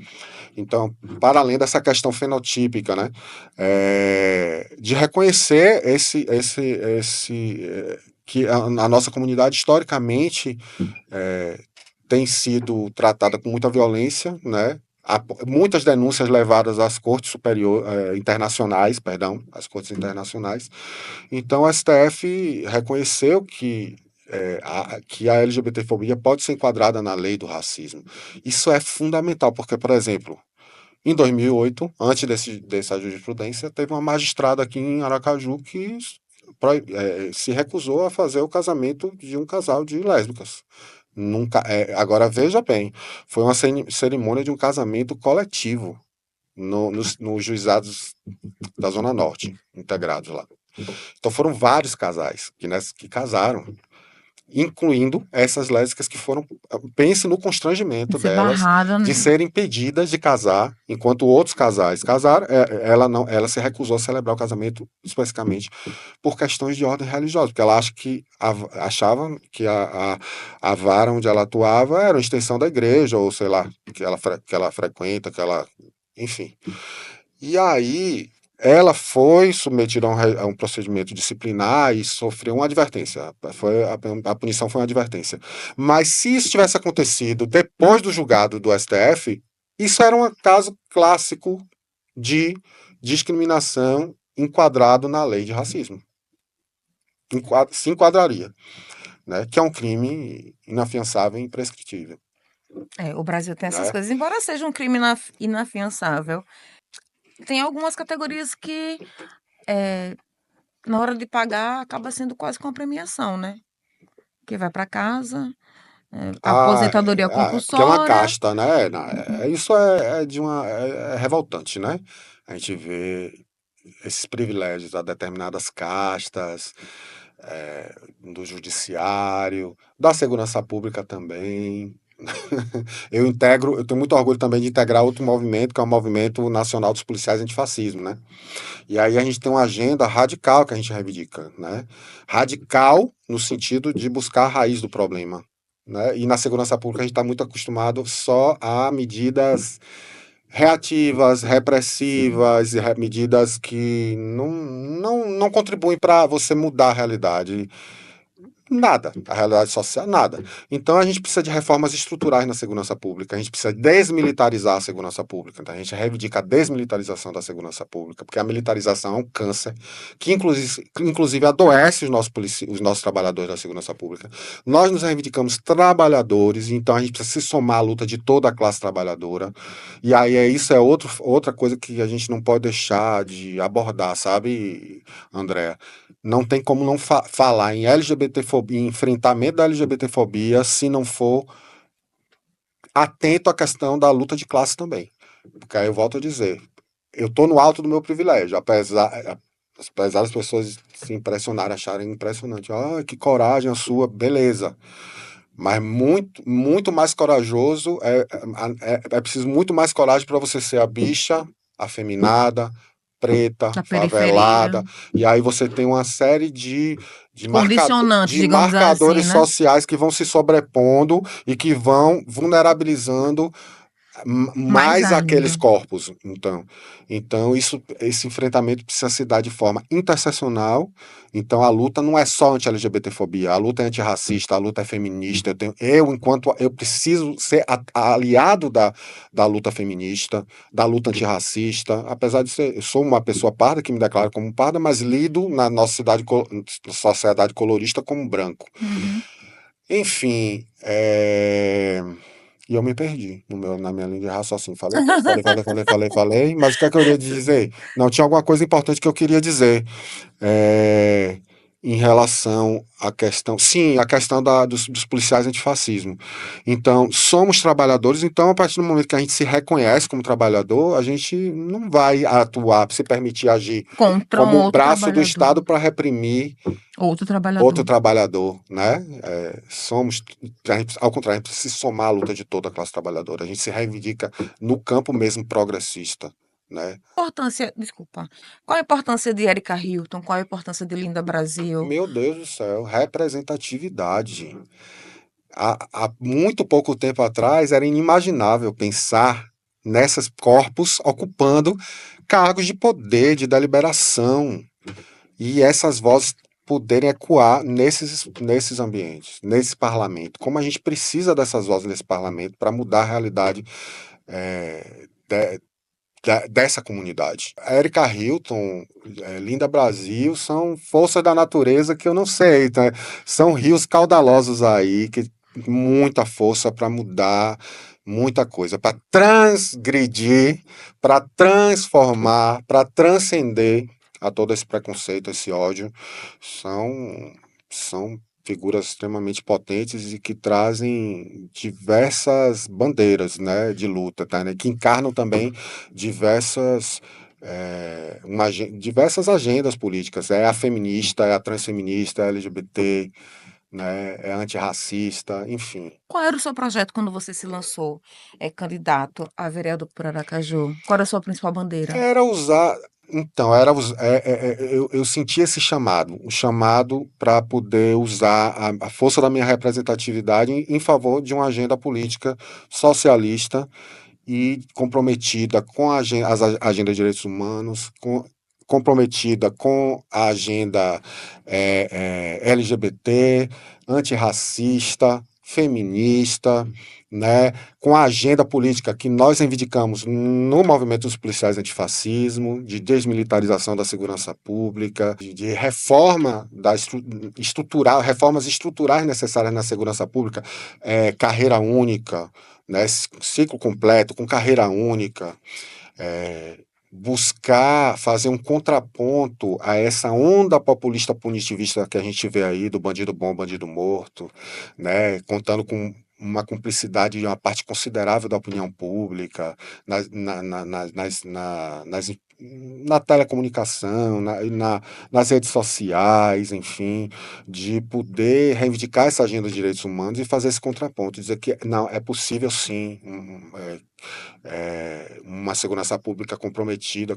B: Então, para além dessa questão fenotípica, né, de reconhecer que a nossa comunidade historicamente tem sido tratada com muita violência, né? Há muitas denúncias levadas às cortes internacionais, perdão, às cortes internacionais. Então, o STF reconheceu que a LGBTfobia pode ser enquadrada na lei do racismo. Isso é fundamental, porque, por exemplo, em 2008, antes dessa jurisprudência, teve uma magistrada aqui em Aracaju que se recusou a fazer o casamento de um casal de lésbicas. Nunca, agora veja bem, foi uma cerimônia de um casamento coletivo nos juizados da Zona Norte, integrados lá. Então foram vários casais que casaram, incluindo essas lésbicas que foram, pense no constrangimento
A: Ser
B: delas
A: barrada,
B: de serem impedidas de casar, enquanto outros casais casaram, ela se recusou a celebrar o casamento especificamente por questões de ordem religiosa, porque ela achava que a vara onde ela atuava era uma extensão da igreja, ou sei lá, que ela frequenta, enfim. E aí ela foi submetida a um procedimento disciplinar e sofreu uma advertência. A punição foi uma advertência. Mas se isso tivesse acontecido depois do julgado do STF, isso era um caso clássico de discriminação enquadrado na lei de racismo. Se enquadraria, né? Que é um crime inafiançável e imprescritível.
A: O Brasil tem essas
B: Né?
A: coisas, embora seja um crime inafiançável. Tem algumas categorias que, na hora de pagar, acaba sendo quase com uma premiação, né? Que vai para casa, aposentadoria
B: Porque é uma
A: compulsória.
B: casta, né? Isso é revoltante, né? A gente vê esses privilégios a determinadas castas, do judiciário, da segurança pública também. Eu tenho muito orgulho também de integrar outro movimento, que é o Movimento Nacional dos Policiais Antifascismo, né? E aí a gente tem uma agenda radical que a gente reivindica, né? Radical no sentido de buscar a raiz do problema, né? E na segurança pública a gente está muito acostumado só a medidas reativas, repressivas, medidas que não contribuem para você mudar a realidade. Nada. A realidade social, nada. Então a gente precisa de reformas estruturais na segurança pública, a gente precisa desmilitarizar a segurança pública. Então a gente reivindica a desmilitarização da segurança pública, porque a militarização é um câncer que inclusive adoece os nossos trabalhadores da segurança pública. Nós nos reivindicamos trabalhadores, então a gente precisa se somar à luta de toda a classe trabalhadora. E aí isso é outra coisa que a gente não pode deixar de abordar, sabe, Andréa? Não tem como não falar em LGBTfobia, em enfrentamento da LGBTfobia, se não for atento à questão da luta de classe também. Porque aí eu volto a dizer, eu estou no alto do meu privilégio, apesar das pessoas se impressionarem, acharem impressionante. Ah, que coragem a sua, beleza. Mas muito, muito mais corajoso, é preciso muito mais coragem para você ser a bicha afeminada, preta,
A: Da periferia.
B: favelada, e aí você tem uma série
A: Condicionantes,
B: de
A: digamos assim,
B: marcadores
A: né?
B: sociais que vão se sobrepondo e que vão vulnerabilizando
A: Mais
B: mais aqueles
A: ainda.
B: corpos. Então esse enfrentamento precisa se dar de forma interseccional. Então a luta não é só anti-LGBTfobia, a luta é antirracista, a luta é feminista. Enquanto eu preciso ser aliado da luta feminista, da luta antirracista, apesar de ser, eu sou uma pessoa parda que me declaro como parda, mas lido na nossa sociedade colorista como branco.
A: Uhum.
B: Enfim, e eu me perdi na minha linha de raciocínio. Falei, mas o que é que eu queria dizer? Não, tinha alguma coisa importante que eu queria dizer. É, em relação à questão. Sim, a questão dos policiais antifascismo. Então, somos trabalhadores, então, a partir do momento que a gente se reconhece como trabalhador, a gente não vai atuar, se permitir agir
A: Contra um
B: como
A: outro
B: braço do
A: trabalhador.
B: Estado para reprimir
A: Outro
B: outro
A: trabalhador.
B: trabalhador, né? Ao contrário, a gente precisa se somar à luta de toda a classe trabalhadora. A gente se reivindica no campo mesmo progressista, né?
A: Importância, desculpa. Qual a importância de Erika Hilton? Qual a importância de Linda Brasil?
B: Meu Deus do céu, representatividade. Há muito pouco tempo atrás era inimaginável pensar nessas corpos ocupando cargos de poder, de deliberação, e essas vozes poderem ecoar nesses ambientes, nesse parlamento. Como a gente precisa dessas vozes nesse parlamento para mudar a realidade dessa comunidade. A Erika Hilton, Linda Brasil, são forças da natureza que eu não sei, tá? São rios caudalosos aí, que muita força para mudar muita coisa, para transgredir, para transformar, para transcender a todo esse preconceito, esse ódio. São figuras extremamente potentes e que trazem diversas bandeiras, né, de luta, tá, né, que encarnam também diversas diversas agendas políticas. É a feminista, é a transfeminista, é a LGBT, né, é antirracista, enfim.
A: Qual era o seu projeto quando você se lançou candidato a vereador por Aracaju? Qual era a sua principal bandeira?
B: Era usar. Então, eu senti esse chamado, o chamado para poder usar a força da minha representatividade em favor de uma agenda política socialista e comprometida com a agenda de direitos humanos, comprometida com a agenda LGBT, antirracista, feminista, né, com a agenda política que nós reivindicamos no movimento dos policiais antifascismo, de desmilitarização da segurança pública, de reforma estrutural, reformas estruturais necessárias na segurança pública, carreira única, né, ciclo completo, com carreira única, buscar fazer um contraponto a essa onda populista punitivista que a gente vê aí do bandido bom, bandido morto, né, contando com uma cumplicidade de uma parte considerável da opinião pública, nas, na, na, nas, na, nas, na telecomunicação, nas redes sociais, enfim, de poder reivindicar essa agenda de direitos humanos e fazer esse contraponto, dizer que não, é possível sim uma segurança pública comprometida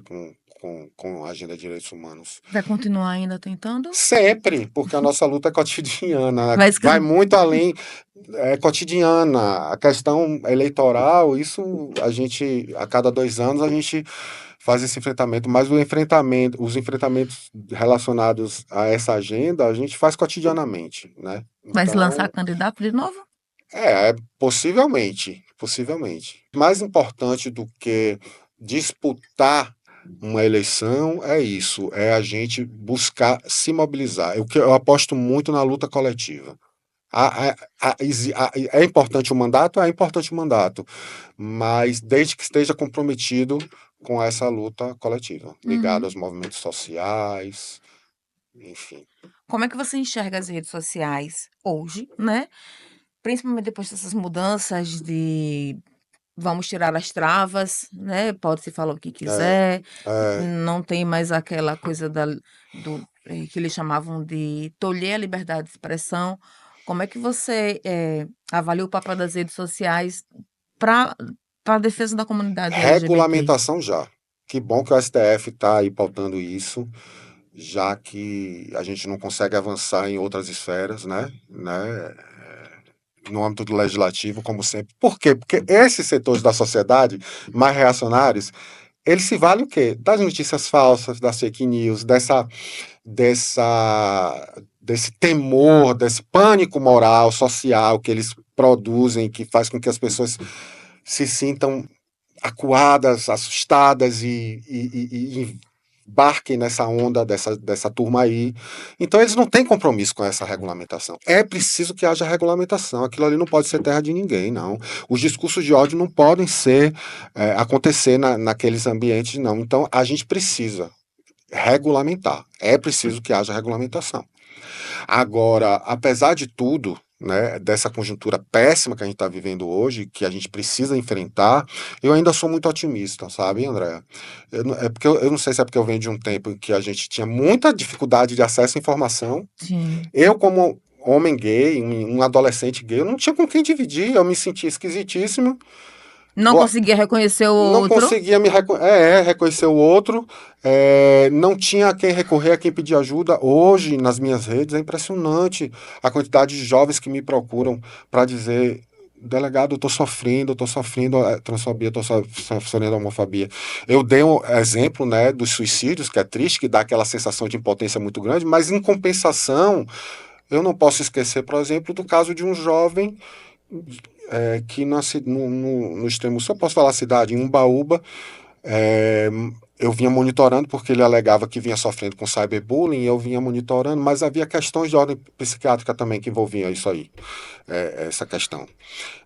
B: com a agenda de direitos humanos.
A: Vai continuar ainda tentando?
B: Sempre, porque a nossa luta é cotidiana,
A: Vai
B: vai
A: escrever.
B: muito além, é cotidiana. A questão eleitoral, isso a gente, a cada 2 anos, a gente faz esse enfrentamento, mas os enfrentamentos relacionados a essa agenda, a gente faz cotidianamente, né?
A: Vai se lançar
B: Então,
A: candidato de novo?
B: possivelmente. Mais importante do que disputar uma eleição é isso, é a gente buscar se mobilizar. Eu aposto muito na luta coletiva. É importante o mandato? É importante o mandato, mas desde que esteja comprometido com essa luta coletiva, ligado
A: Uhum.
B: aos movimentos sociais, enfim.
A: Como é que você enxerga as redes sociais hoje, né? Principalmente depois dessas mudanças de vamos tirar as travas, né? Pode-se falar o que
B: É,
A: quiser,
B: é,
A: não tem mais aquela coisa que eles chamavam de tolher a liberdade de expressão. Como é que você avalia o papel das redes sociais para a defesa da comunidade LGBT?
B: regulamentação já. Que bom que o STF está aí pautando isso, já que a gente não consegue avançar em outras esferas, né? no âmbito do legislativo, como sempre. Por quê? Porque esses setores da sociedade mais reacionários, eles se valem o quê? Das notícias falsas, das fake news, desse temor, desse pânico moral, social que eles produzem, que faz com que as pessoas se sintam acuadas, assustadas e embarquem nessa onda dessa turma aí. Então, eles não têm compromisso com essa regulamentação. É preciso que haja regulamentação. Aquilo ali não pode ser terra de ninguém, não. Os discursos de ódio não podem acontecer naqueles ambientes, não. Então, a gente precisa regulamentar. É preciso que haja regulamentação. Agora, apesar de tudo, né, dessa conjuntura péssima que a gente está vivendo hoje, que a gente precisa enfrentar, eu ainda sou muito otimista, sabe, André? É porque eu não sei se é porque eu venho de um tempo em que a gente tinha muita dificuldade de acesso à informação.
A: Sim.
B: Eu, como homem gay, um adolescente gay, eu não tinha com quem dividir, eu me sentia esquisitíssimo.
A: Não conseguia reconhecer o
B: Não
A: outro?
B: conseguia reconhecer o outro, não tinha a quem recorrer, a quem pedir ajuda. Hoje, nas minhas redes, é impressionante a quantidade de jovens que me procuram para dizer: delegado, eu estou sofrendo transfobia, estou sofrendo homofobia. Eu dei um exemplo, né, dos suicídios, que é triste, que dá aquela sensação de impotência muito grande, mas em compensação, eu não posso esquecer, por exemplo, do caso de um jovem que no extremo sul, eu posso falar a cidade, em Umbaúba, é, eu vinha monitorando porque ele alegava que vinha sofrendo com cyberbullying, eu vinha monitorando, mas havia questões de ordem psiquiátrica também que envolviam isso aí, essa questão.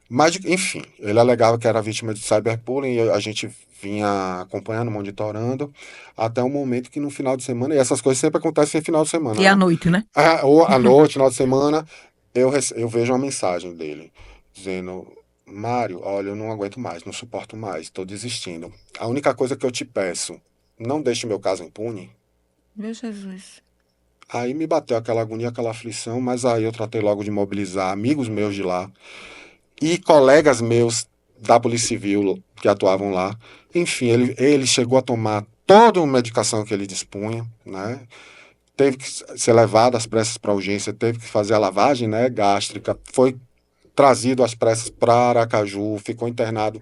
B: Mas, enfim, ele alegava que era vítima de cyberbullying, e a gente vinha acompanhando, monitorando, até o momento que no final de semana, e essas coisas sempre acontecem no final de semana,
A: E à
B: né?
A: noite, né?
B: Ou à noite, final de semana, eu vejo uma mensagem dele dizendo: Mário, olha, eu não aguento mais, não suporto mais, estou desistindo. A única coisa que eu te peço, não deixe meu caso impune.
A: Meu Jesus.
B: Aí me bateu aquela agonia, aquela aflição, mas aí eu tratei logo de mobilizar amigos meus de lá e colegas meus da Polícia Civil que atuavam lá. Enfim, ele chegou a tomar toda a medicação que ele dispunha, né? Teve que ser levado às pressas para urgência, teve que fazer a lavagem, né, gástrica, foi trazido às pressas para Aracaju, ficou internado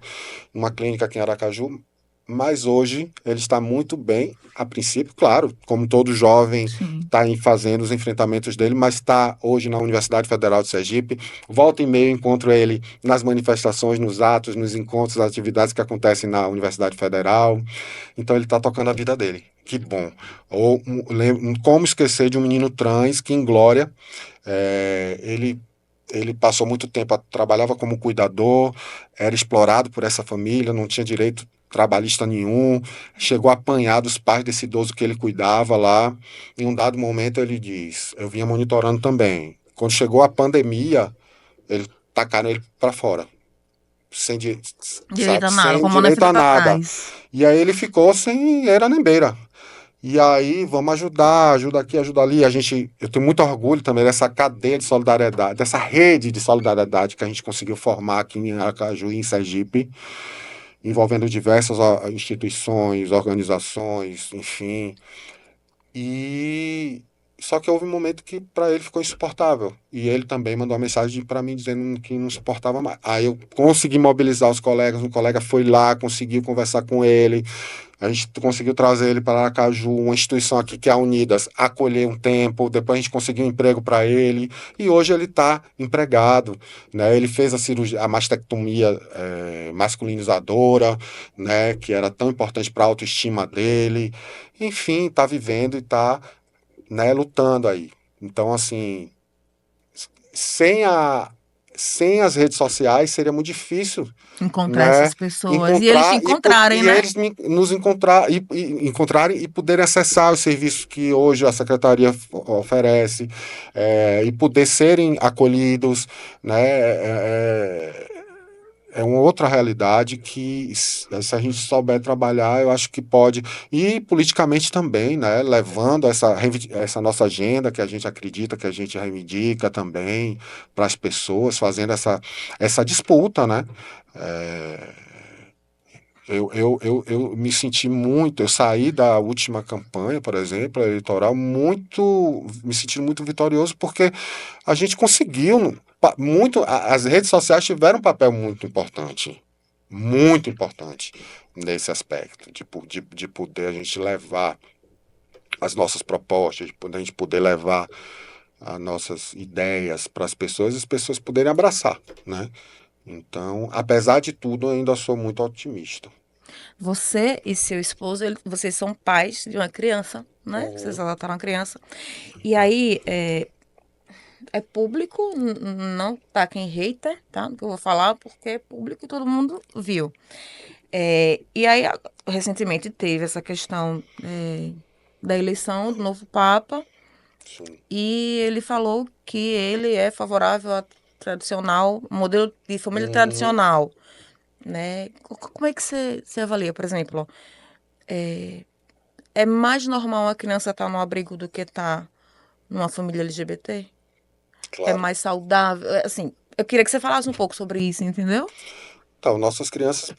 B: numa clínica aqui em Aracaju, mas hoje ele está muito bem, a princípio, claro, como todo jovem
A: Sim.
B: está fazendo os enfrentamentos dele, mas está hoje na Universidade Federal de Sergipe. Volta e meia eu encontro ele nas manifestações, nos atos, nos encontros, nas atividades que acontecem na Universidade Federal. Então ele está tocando a vida dele. Que bom. Como esquecer de um menino trans que, em Glória, ele passou muito tempo, trabalhava como cuidador, era explorado por essa família, não tinha direito trabalhista nenhum, chegou a apanhar dos pais desse idoso que ele cuidava lá. Em um dado momento ele diz: eu vinha monitorando também. Quando chegou a pandemia, ele tacaram ele para fora, sem,
A: Direito
B: sabe,
A: a nada,
B: sem
A: como a
B: direito
A: filha
B: a
A: pra
B: nada.
A: trás.
B: E aí ele ficou sem era nem beira. E aí, vamos ajudar, ajuda aqui, ajuda ali. Eu tenho muito orgulho também dessa cadeia de solidariedade, dessa rede de solidariedade que a gente conseguiu formar aqui em Aracaju e em Sergipe, envolvendo diversas instituições, organizações, enfim. E só que houve um momento que para ele ficou insuportável. E ele também mandou uma mensagem para mim dizendo que não suportava mais. Aí eu consegui mobilizar os colegas, um colega foi lá, conseguiu conversar com ele. A gente conseguiu trazer ele para Aracaju, uma instituição aqui que é a Unidas, acolher um tempo, depois a gente conseguiu um emprego para ele, e hoje ele está empregado, né? Ele fez a cirurgia, a mastectomia masculinizadora, né? Que era tão importante para a autoestima dele. Enfim, está vivendo e está, né, lutando aí. Então, assim, sem sem as redes sociais seria muito difícil,
A: Encontrar
B: né,
A: essas pessoas. E eles te
B: encontrar
A: encontrarem,
B: e
A: né?
B: eles nos encontrarem e poderem acessar os serviços que hoje a secretaria oferece, e poder serem acolhidos, né, é uma outra realidade que, se a gente souber trabalhar, eu acho que pode. E politicamente também, né? Levando essa nossa agenda que a gente acredita, que a gente reivindica também para as pessoas, fazendo essa disputa, né? É, Eu me senti muito. Eu saí da última campanha, por exemplo, eleitoral, me sentindo muito vitorioso, porque a gente conseguiu muito. As redes sociais tiveram um papel muito importante nesse aspecto, de poder a gente levar as nossas propostas, de poder, a gente poder levar as nossas ideias para as pessoas e as pessoas poderem abraçar, né? Então, apesar de tudo, eu ainda sou muito otimista.
A: Você e seu esposo, vocês são pais de uma criança, né? Vocês
B: Uhum.
A: adotaram uma criança. E aí, é público, não tá quem hater, tá? Do que eu vou falar, porque é público e todo mundo viu. E aí, recentemente teve essa questão da eleição do novo Papa,
B: Sim.
A: e ele falou que ele é favorável a tradicional, modelo de família
B: Uhum.
A: tradicional, né? Como é que você avalia, por exemplo, é mais normal uma criança estar no abrigo do que estar numa família LGBT? É
B: Claro.
A: mais saudável? Assim, eu queria que você falasse um pouco sobre isso, entendeu?
B: Então, nossas crianças,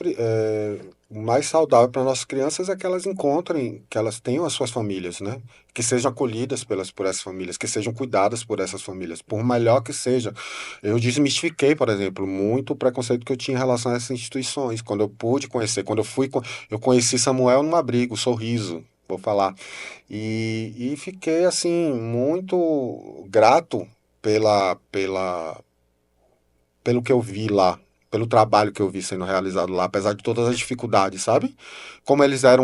B: o mais saudável para nossas crianças é que elas encontrem, que elas tenham as suas famílias, né? Que sejam acolhidas por essas famílias, que sejam cuidadas por essas famílias, por melhor que seja. Eu desmistifiquei, por exemplo, muito o preconceito que eu tinha em relação a essas instituições. Quando eu pude conhecer, eu conheci Samuel num abrigo, Sorriso, vou falar. E fiquei, assim, muito grato pelo que eu vi lá, pelo trabalho que eu vi sendo realizado lá, apesar de todas as dificuldades, sabe? Como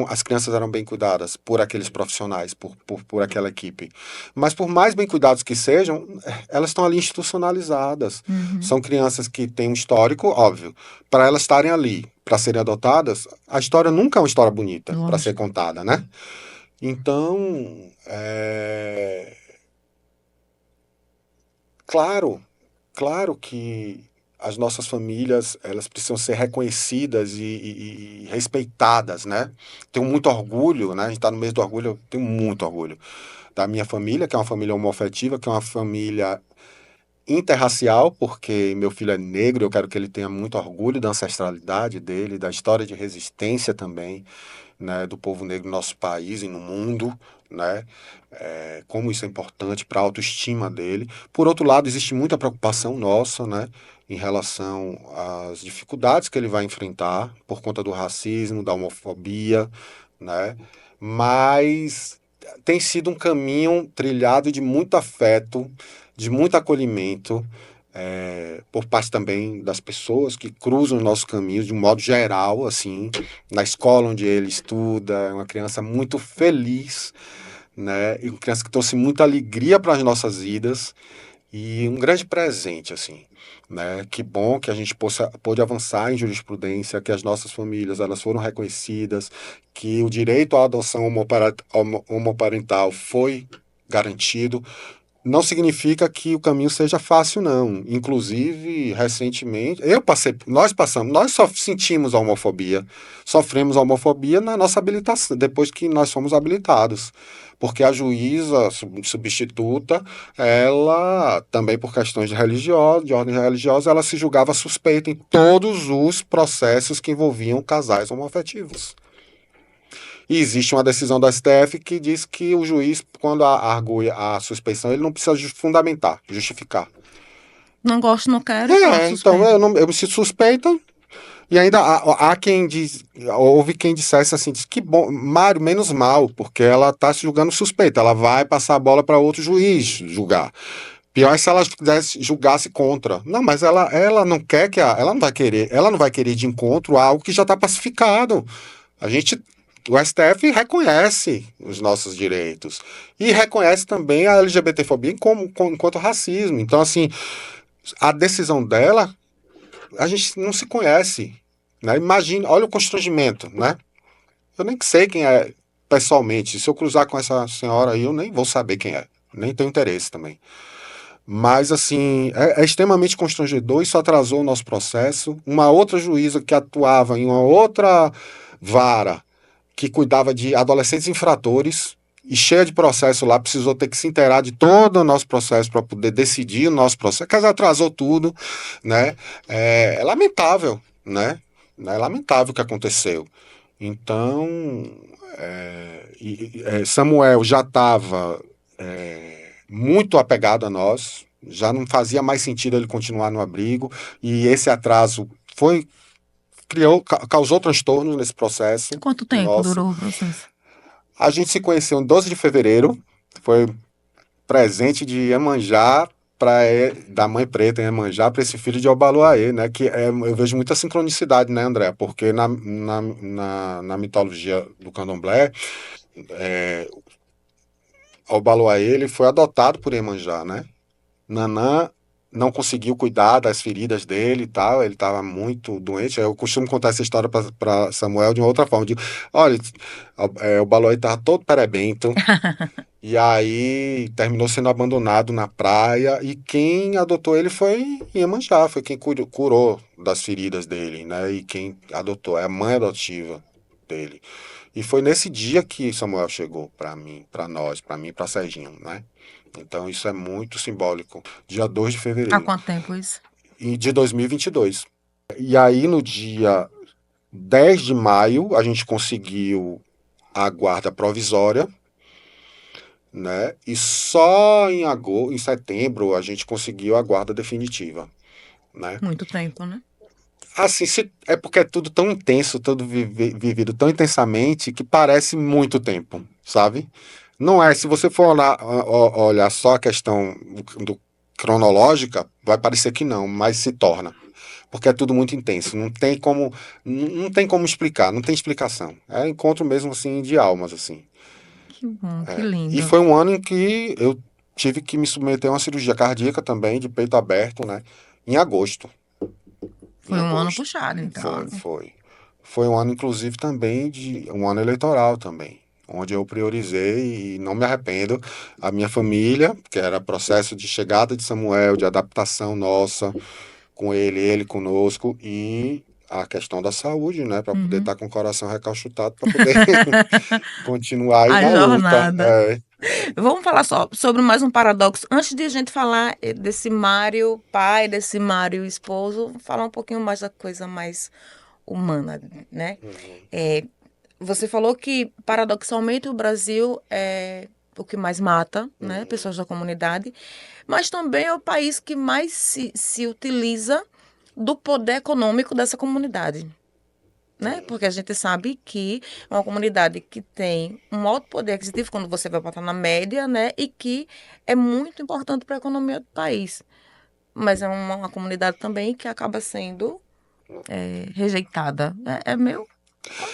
B: as crianças eram bem cuidadas por aqueles profissionais, por aquela equipe. Mas por mais bem cuidados que sejam, elas estão ali institucionalizadas.
A: Uhum.
B: São crianças que têm um histórico, óbvio. Para elas estarem ali, para serem adotadas, a história nunca é uma história bonita para ser
A: Lógico.
B: contada, né? Então, claro, claro que as nossas famílias, elas precisam ser reconhecidas e respeitadas, né? Tenho muito orgulho, né? A gente está no mês do orgulho, eu tenho muito orgulho da minha família, que é uma família homoafetiva, que é uma família interracial, porque meu filho é negro, eu quero que ele tenha muito orgulho da ancestralidade dele, da história de resistência também, né, do povo negro no nosso país e no mundo, né? Como isso é importante para a autoestima dele. Por outro lado, existe muita preocupação nossa, né, em relação às dificuldades que ele vai enfrentar por conta do racismo, da homofobia, né? Mas tem sido um caminho trilhado de muito afeto, de muito acolhimento, por parte também das pessoas que cruzam os nossos caminhos de um modo geral, assim, na escola onde ele estuda, é uma criança muito feliz, né? E uma criança que trouxe muita alegria para as nossas vidas e um grande presente, assim, né? Que bom que a gente pôde avançar em jurisprudência, que as nossas famílias elas foram reconhecidas, que o direito à adoção homoparental foi garantido. Não significa que o caminho seja fácil, não. Inclusive, recentemente, nós só sentimos a homofobia, sofremos a homofobia na nossa habilitação, depois que nós fomos habilitados. Porque a juíza substituta, ela, também por questões de ordem religiosa, ela se julgava suspeita em todos os processos que envolviam casais homoafetivos. E existe uma decisão do STF que diz que o juiz, quando argue a suspeição, ele não precisa fundamentar, justificar.
A: Não gosto, não quero e pronto,
B: Então
A: suspende.
B: eu me sinto suspeita. E ainda há quem diz, houve quem dissesse assim, diz, que bom, Mário, menos mal, porque ela está se julgando suspeita, ela vai passar a bola para outro juiz julgar. Pior é se ela julgasse contra. Não, mas ela não quer ela não vai querer de encontro a algo que já está pacificado. A gente, o STF reconhece os nossos direitos e reconhece também a LGBTfobia enquanto racismo. Então, assim, a decisão dela, a gente não se conhece, né? Imagina, olha o constrangimento, né? Eu nem sei quem é pessoalmente. Se eu cruzar com essa senhora aí, eu nem vou saber quem é. Nem tenho interesse também. Mas, assim, é extremamente constrangedor. Isso atrasou o nosso processo. Uma outra juíza que atuava em uma outra vara que cuidava de adolescentes infratores e cheia de processo lá, precisou ter que se inteirar de todo o nosso processo para poder decidir o nosso processo. Quer dizer, atrasou tudo, né? É lamentável, né? né? É lamentável o que aconteceu. Então, Samuel já estava muito apegado a nós, já não fazia mais sentido ele continuar no abrigo, e esse atraso causou transtornos nesse processo
A: Quanto tempo
B: nosso.
A: durou o processo?
B: A gente se conheceu em 12 de fevereiro, foi presente de Iemanjá da Mãe Preta em Iemanjá para esse filho de Obaloaê, né? Eu vejo muita sincronicidade, né, André? Porque na mitologia do candomblé, Obaloaê ele foi adotado por Iemanjá, né? Nanã não conseguiu cuidar das feridas dele e tal, ele estava muito doente. Eu costumo contar essa história para Samuel de uma outra forma. Eu digo, olha, o Baloí estava todo perebento, e aí terminou sendo abandonado na praia, e quem adotou ele foi Iemanjá, foi quem curou das feridas dele, né? E quem adotou, é a mãe adotiva dele. E foi nesse dia que Samuel chegou para mim, para nós, para mim, para Serginho, né? Então isso é muito simbólico. Dia 2 de
A: Há
B: fevereiro
A: quanto tempo isso?
B: e de 2022. E aí no dia 10 de maio a gente conseguiu a guarda provisória, né? E só em setembro a gente conseguiu a guarda definitiva, né?
A: Muito tempo, né?
B: Assim, é porque é tudo tão intenso, tudo vivido tão intensamente que parece muito tempo, sabe? Não é, se você for olhar só a questão cronológica, vai parecer que não, mas se torna. Porque é tudo muito intenso, não tem como explicar, não tem explicação. É encontro mesmo assim de almas assim.
A: Que bom, que
B: E
A: lindo.
B: foi um ano em que eu tive que me submeter a uma cirurgia cardíaca também, de peito aberto, né? Em agosto. Em
A: Foi um ano
B: agosto.
A: puxado, então,
B: Foi,
A: né?
B: foi. Foi um ano, inclusive, também de um ano eleitoral também, onde eu priorizei e não me arrependo a minha família, que era processo de chegada de Samuel, de adaptação nossa com ele conosco, e a questão da saúde, né, para poder
A: Uhum.
B: estar com o coração recalchutado, para poder continuar aí
A: A
B: na luta.
A: jornada. Vamos falar só sobre mais um paradoxo. Antes de a gente falar desse Mário pai, desse Mário esposo, falar um pouquinho mais da coisa mais humana, né?
B: Uhum,
A: É, você falou que, paradoxalmente, o Brasil é o que mais mata, né?
B: uhum,
A: Pessoas da comunidade, mas também é o país que mais se utiliza do poder econômico dessa comunidade, né?
B: uhum.
A: Porque a gente sabe que é uma comunidade que tem um alto poder aquisitivo quando você vai botar na média, né? E que é muito importante para a economia do país. Mas é uma comunidade também que acaba sendo rejeitada. É meio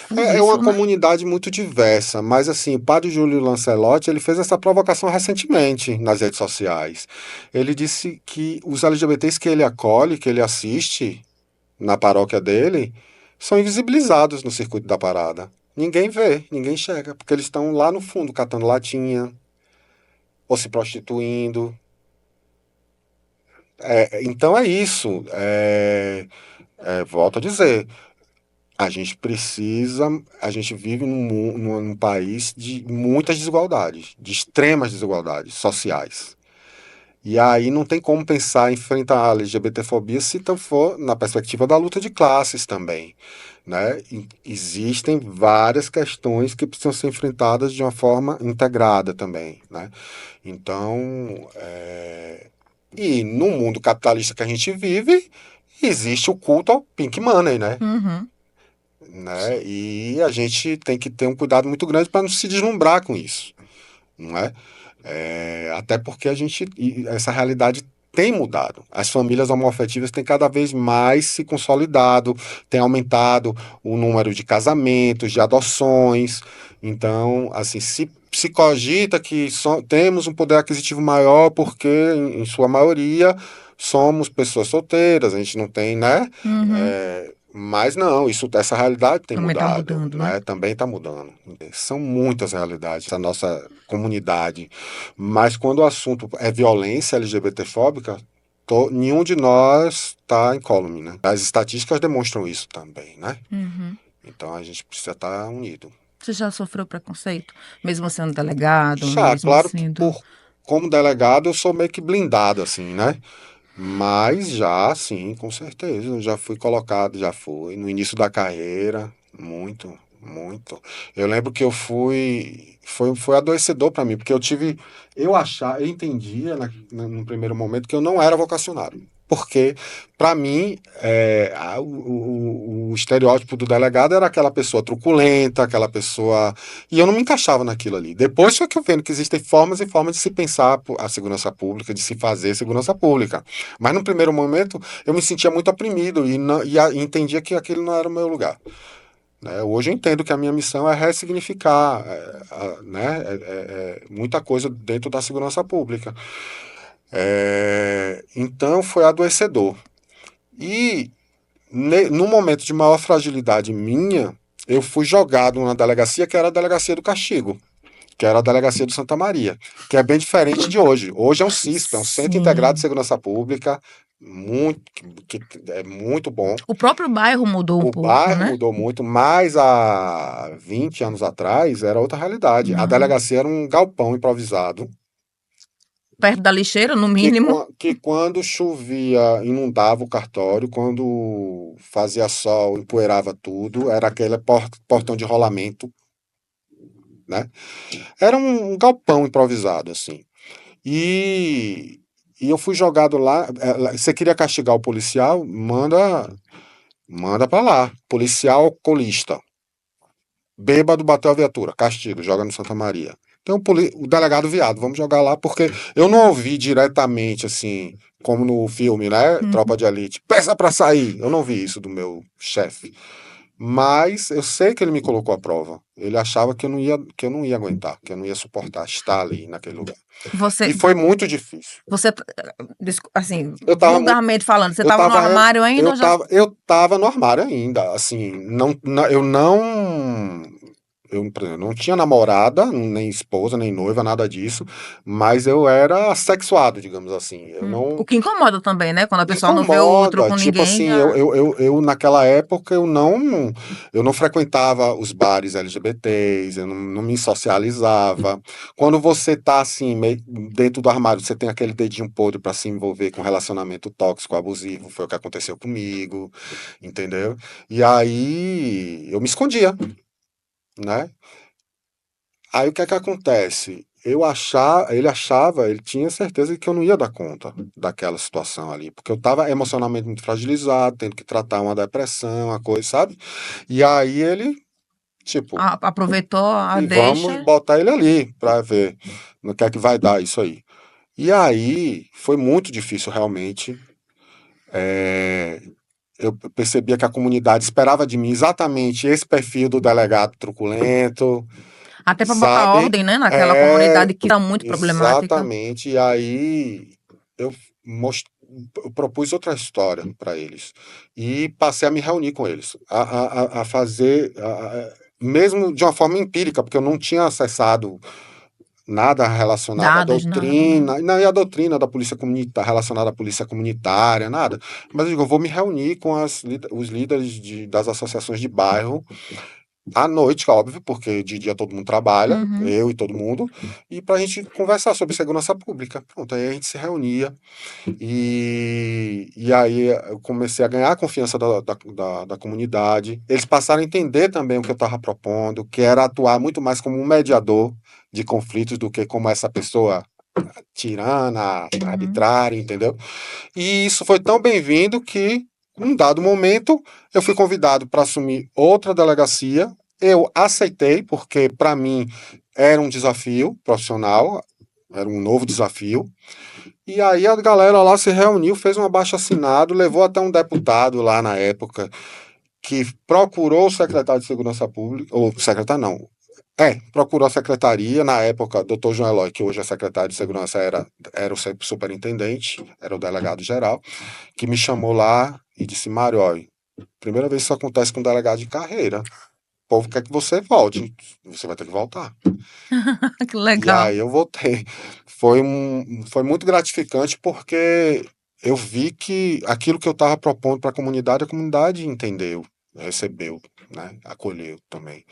A: confuso
B: É uma
A: isso, né?
B: comunidade muito diversa, mas assim, o padre Júlio Lancelotti, ele fez essa provocação recentemente nas redes sociais. Ele disse que os LGBTs que ele acolhe, que ele assiste na paróquia dele, são invisibilizados no circuito da parada. Ninguém vê, ninguém enxerga, porque eles estão lá no fundo catando latinha ou se prostituindo. Então é isso. Volto a dizer, a gente vive num país de muitas desigualdades, de extremas desigualdades sociais. E aí não tem como pensar em enfrentar a LGBTfobia se não for na perspectiva da luta de classes também, né? Existem várias questões que precisam ser enfrentadas de uma forma integrada também, né? Então, e no mundo capitalista que a gente vive, existe o culto ao pink money, né?
A: Uhum.
B: E a gente tem que ter um cuidado muito grande para não se deslumbrar com isso, não é? Até porque essa realidade tem mudado. As famílias homoafetivas têm cada vez mais se consolidado, tem aumentado o número de casamentos, de adoções. Então, assim, se cogita que temos um poder aquisitivo maior porque, em sua maioria, somos pessoas solteiras, a gente não tem, né?
A: Uhum.
B: Mas não, essa realidade tem
A: Também está
B: mudado,
A: mudando, né?
B: né? Também está mudando. São muitas realidades da nossa comunidade. Mas quando o assunto é violência LGBTfóbica, nenhum de nós está incólume, né? As estatísticas demonstram isso também, né?
A: Uhum.
B: Então a gente precisa estar unido.
A: Você já sofreu preconceito? Mesmo sendo delegado,
B: Já,
A: mesmo
B: claro que
A: sendo.
B: como delegado eu sou meio que blindado, assim, né? Mas já, sim, com certeza. Eu já fui colocado, já fui. No início da carreira, muito, muito. Eu lembro que eu fui. Foi adoecedor para mim, porque eu tive. Eu entendia no primeiro momento que eu não era vocacionado. Porque, para mim, o estereótipo do delegado era aquela pessoa truculenta, aquela pessoa. E eu não me encaixava naquilo ali. Depois foi que eu vendo que existem formas e formas de se pensar a segurança pública, de se fazer segurança pública. Mas no primeiro momento eu me sentia muito oprimido e entendia que aquele não era o meu lugar. Né? Hoje eu entendo que a minha missão é ressignificar né? Muita coisa dentro da segurança pública. Então foi adoecedor. E no momento de maior fragilidade minha, eu fui jogado numa delegacia que era a delegacia do castigo, que era a delegacia do Santa Maria, que é bem diferente de hoje. Hoje é um CISP, é um Centro Integrado de
A: Sim.
B: Segurança Pública, muito, que é muito bom.
A: O próprio bairro mudou um
B: O
A: pouco,
B: bairro
A: né?
B: mudou muito, mas há 20 anos atrás era outra realidade. A
A: Não.
B: delegacia era um galpão improvisado,
A: Perto da lixeira, no mínimo.
B: que quando chovia inundava o cartório, quando fazia sol empoeirava tudo, era aquele portão de rolamento, né? Era um galpão improvisado, assim. E, e eu fui jogado lá. Você queria castigar o policial? Manda pra lá. Policial alcoolista. Bêbado bateu a viatura. Castigo, joga no Santa Maria. Então o delegado viado, vamos jogar lá, porque eu não ouvi diretamente, assim, como no filme, né? Tropa
A: Uhum.
B: de Elite. Peça pra sair. Eu não vi isso do meu chefe. Mas eu sei que ele me colocou à prova. Ele achava que eu não ia aguentar, que eu não ia suportar estar ali naquele lugar.
A: Você,
B: E foi muito difícil.
A: você, assim,
B: Eu tava muito
A: vulgarmente falando, você
B: Eu
A: estava no
B: tava,
A: armário ainda ou já?
B: eu tava no armário ainda, assim, eu não, eu, por exemplo, não tinha namorada, nem esposa, nem noiva, nada disso, mas eu era assexuado, digamos assim, eu
A: O
B: não,
A: que incomoda também, né? Quando a pessoa não vê o outro
B: incomoda,
A: com
B: tipo
A: ninguém,
B: assim,
A: já.
B: eu naquela época eu não frequentava os bares LGBTs, eu não me socializava. Quando você tá assim, dentro do armário, você tem aquele dedinho podre para se envolver com relacionamento tóxico, abusivo, foi o que aconteceu comigo, entendeu? E aí eu me escondia, né? Aí o que é que acontece? Ele tinha certeza que eu não ia dar conta daquela situação ali, porque eu estava emocionalmente muito fragilizado, tendo que tratar uma depressão, uma coisa, sabe? E aí ele, tipo,
A: Aproveitou a
B: vamos
A: deixa.
B: botar ele ali para ver no que é que vai dar isso aí. E aí foi muito difícil realmente. é, eu percebia que a comunidade esperava de mim exatamente esse perfil do delegado truculento,
A: Até para botar
B: sabe?
A: ordem, né? Naquela
B: É,
A: comunidade que era muito problemática.
B: exatamente. E aí eu, eu propus outra história para eles. E passei a me reunir com eles, a fazer, mesmo de uma forma empírica, porque eu não tinha acessado nada relacionado à
A: Dados, nada.
B: doutrina, não, e a doutrina da polícia comunitária, relacionada à polícia comunitária, nada. Mas eu digo, eu vou me reunir com os líderes das associações de bairro à noite, óbvio, porque de dia todo mundo trabalha,
A: Uhum.
B: eu e todo mundo, e para a gente conversar sobre segurança pública. Pronto, aí a gente se reunia e aí eu comecei a ganhar a confiança da comunidade. Eles passaram a entender também o que eu estava propondo, que era atuar muito mais como um mediador de conflitos do que como essa pessoa tirana,
A: Uhum.
B: arbitrária, entendeu? E isso foi tão bem-vindo que, num dado momento, eu fui convidado para assumir outra delegacia. Eu aceitei, porque para mim era um desafio profissional, era um novo desafio. E aí a galera lá se reuniu, fez um abaixo-assinado, levou até um deputado lá na época, que procurou o secretário de Segurança Pública, ou secretário não, procurou a secretaria, na época, doutor João Eloy, que hoje é secretário de Segurança, era o superintendente, era o delegado geral, que me chamou lá e disse, Mário, olha, primeira vez que isso acontece com um delegado de carreira, o povo quer que você volte, você vai ter que voltar.
A: Que
B: E
A: legal.
B: aí eu voltei. Foi muito gratificante porque eu vi que aquilo que eu estava propondo para a comunidade entendeu, recebeu, né? Acolheu também,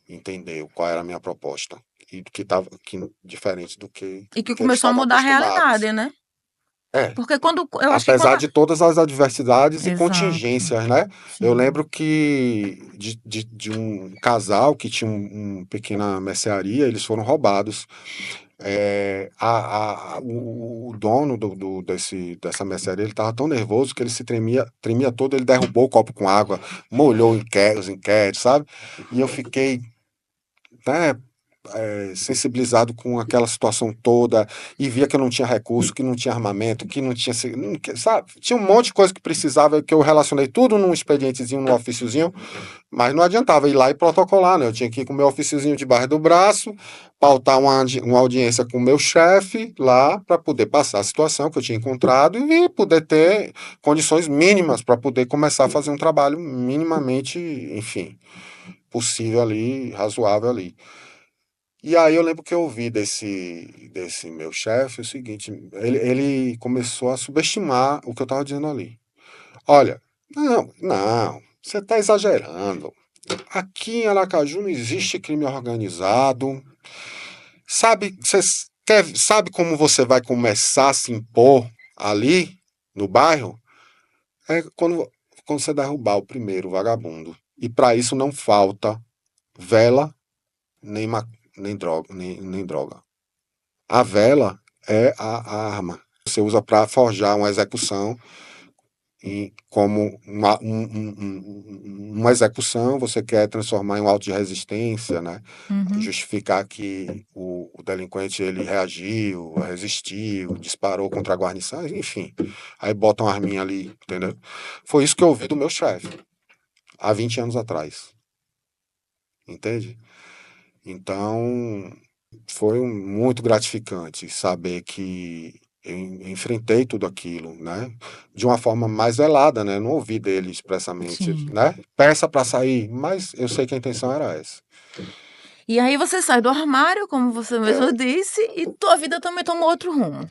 B: entendeu qual era a minha proposta. E que diferente do
A: E que
B: que eles
A: começou a
B: estavam
A: mudar a
B: acostumados.
A: realidade, né?
B: É,
A: Porque quando, eu acho que
B: apesar
A: quando...
B: de todas as adversidades e
A: Exato,
B: contingências, né? Eu
A: sim.
B: lembro que de um casal que tinha uma pequena mercearia, eles foram roubados. O dono dessa mercearia, ele estava tão nervoso que ele se tremia todo, ele derrubou o copo com água, molhou os inquéritos, sabe? E eu fiquei, né, sensibilizado com aquela situação toda e via que eu não tinha recurso, que não tinha armamento, que não tinha, sabe? Tinha um monte de coisa que precisava, que eu relacionei tudo num expedientezinho, num ofíciozinho, mas não adiantava ir lá e protocolar, né? Eu tinha que ir com o meu ofíciozinho debaixo do braço, pautar uma audiência com o meu chefe lá para poder passar a situação que eu tinha encontrado e poder ter condições mínimas para poder começar a fazer um trabalho minimamente, enfim, possível ali, razoável ali. E aí eu lembro que eu ouvi desse meu chefe o seguinte, ele começou a subestimar o que eu estava dizendo ali. Olha, não, você está exagerando. Aqui em Aracaju não existe crime organizado. Sabe como você vai começar a se impor ali no bairro? É quando você derrubar o primeiro vagabundo. E para isso não falta vela nem, nem droga, nem droga. A vela é a arma. Você usa para forjar uma execução e como uma execução, você quer transformar em um auto de resistência, né?
A: Uhum.
B: Justificar que o delinquente ele reagiu, resistiu, disparou contra a guarnição, enfim. Aí botam a arminha ali, entendeu? Foi isso que eu ouvi do meu chefe, há 20 anos atrás, entende? Então, foi muito gratificante saber que eu enfrentei tudo aquilo, né? De uma forma mais velada, né? Eu não ouvi dele expressamente,
A: Sim.
B: né? Peça para sair, mas eu sei que a intenção era essa.
A: E aí você sai do armário, como você mesmo
B: É,
A: disse, e tua vida também toma outro rumo.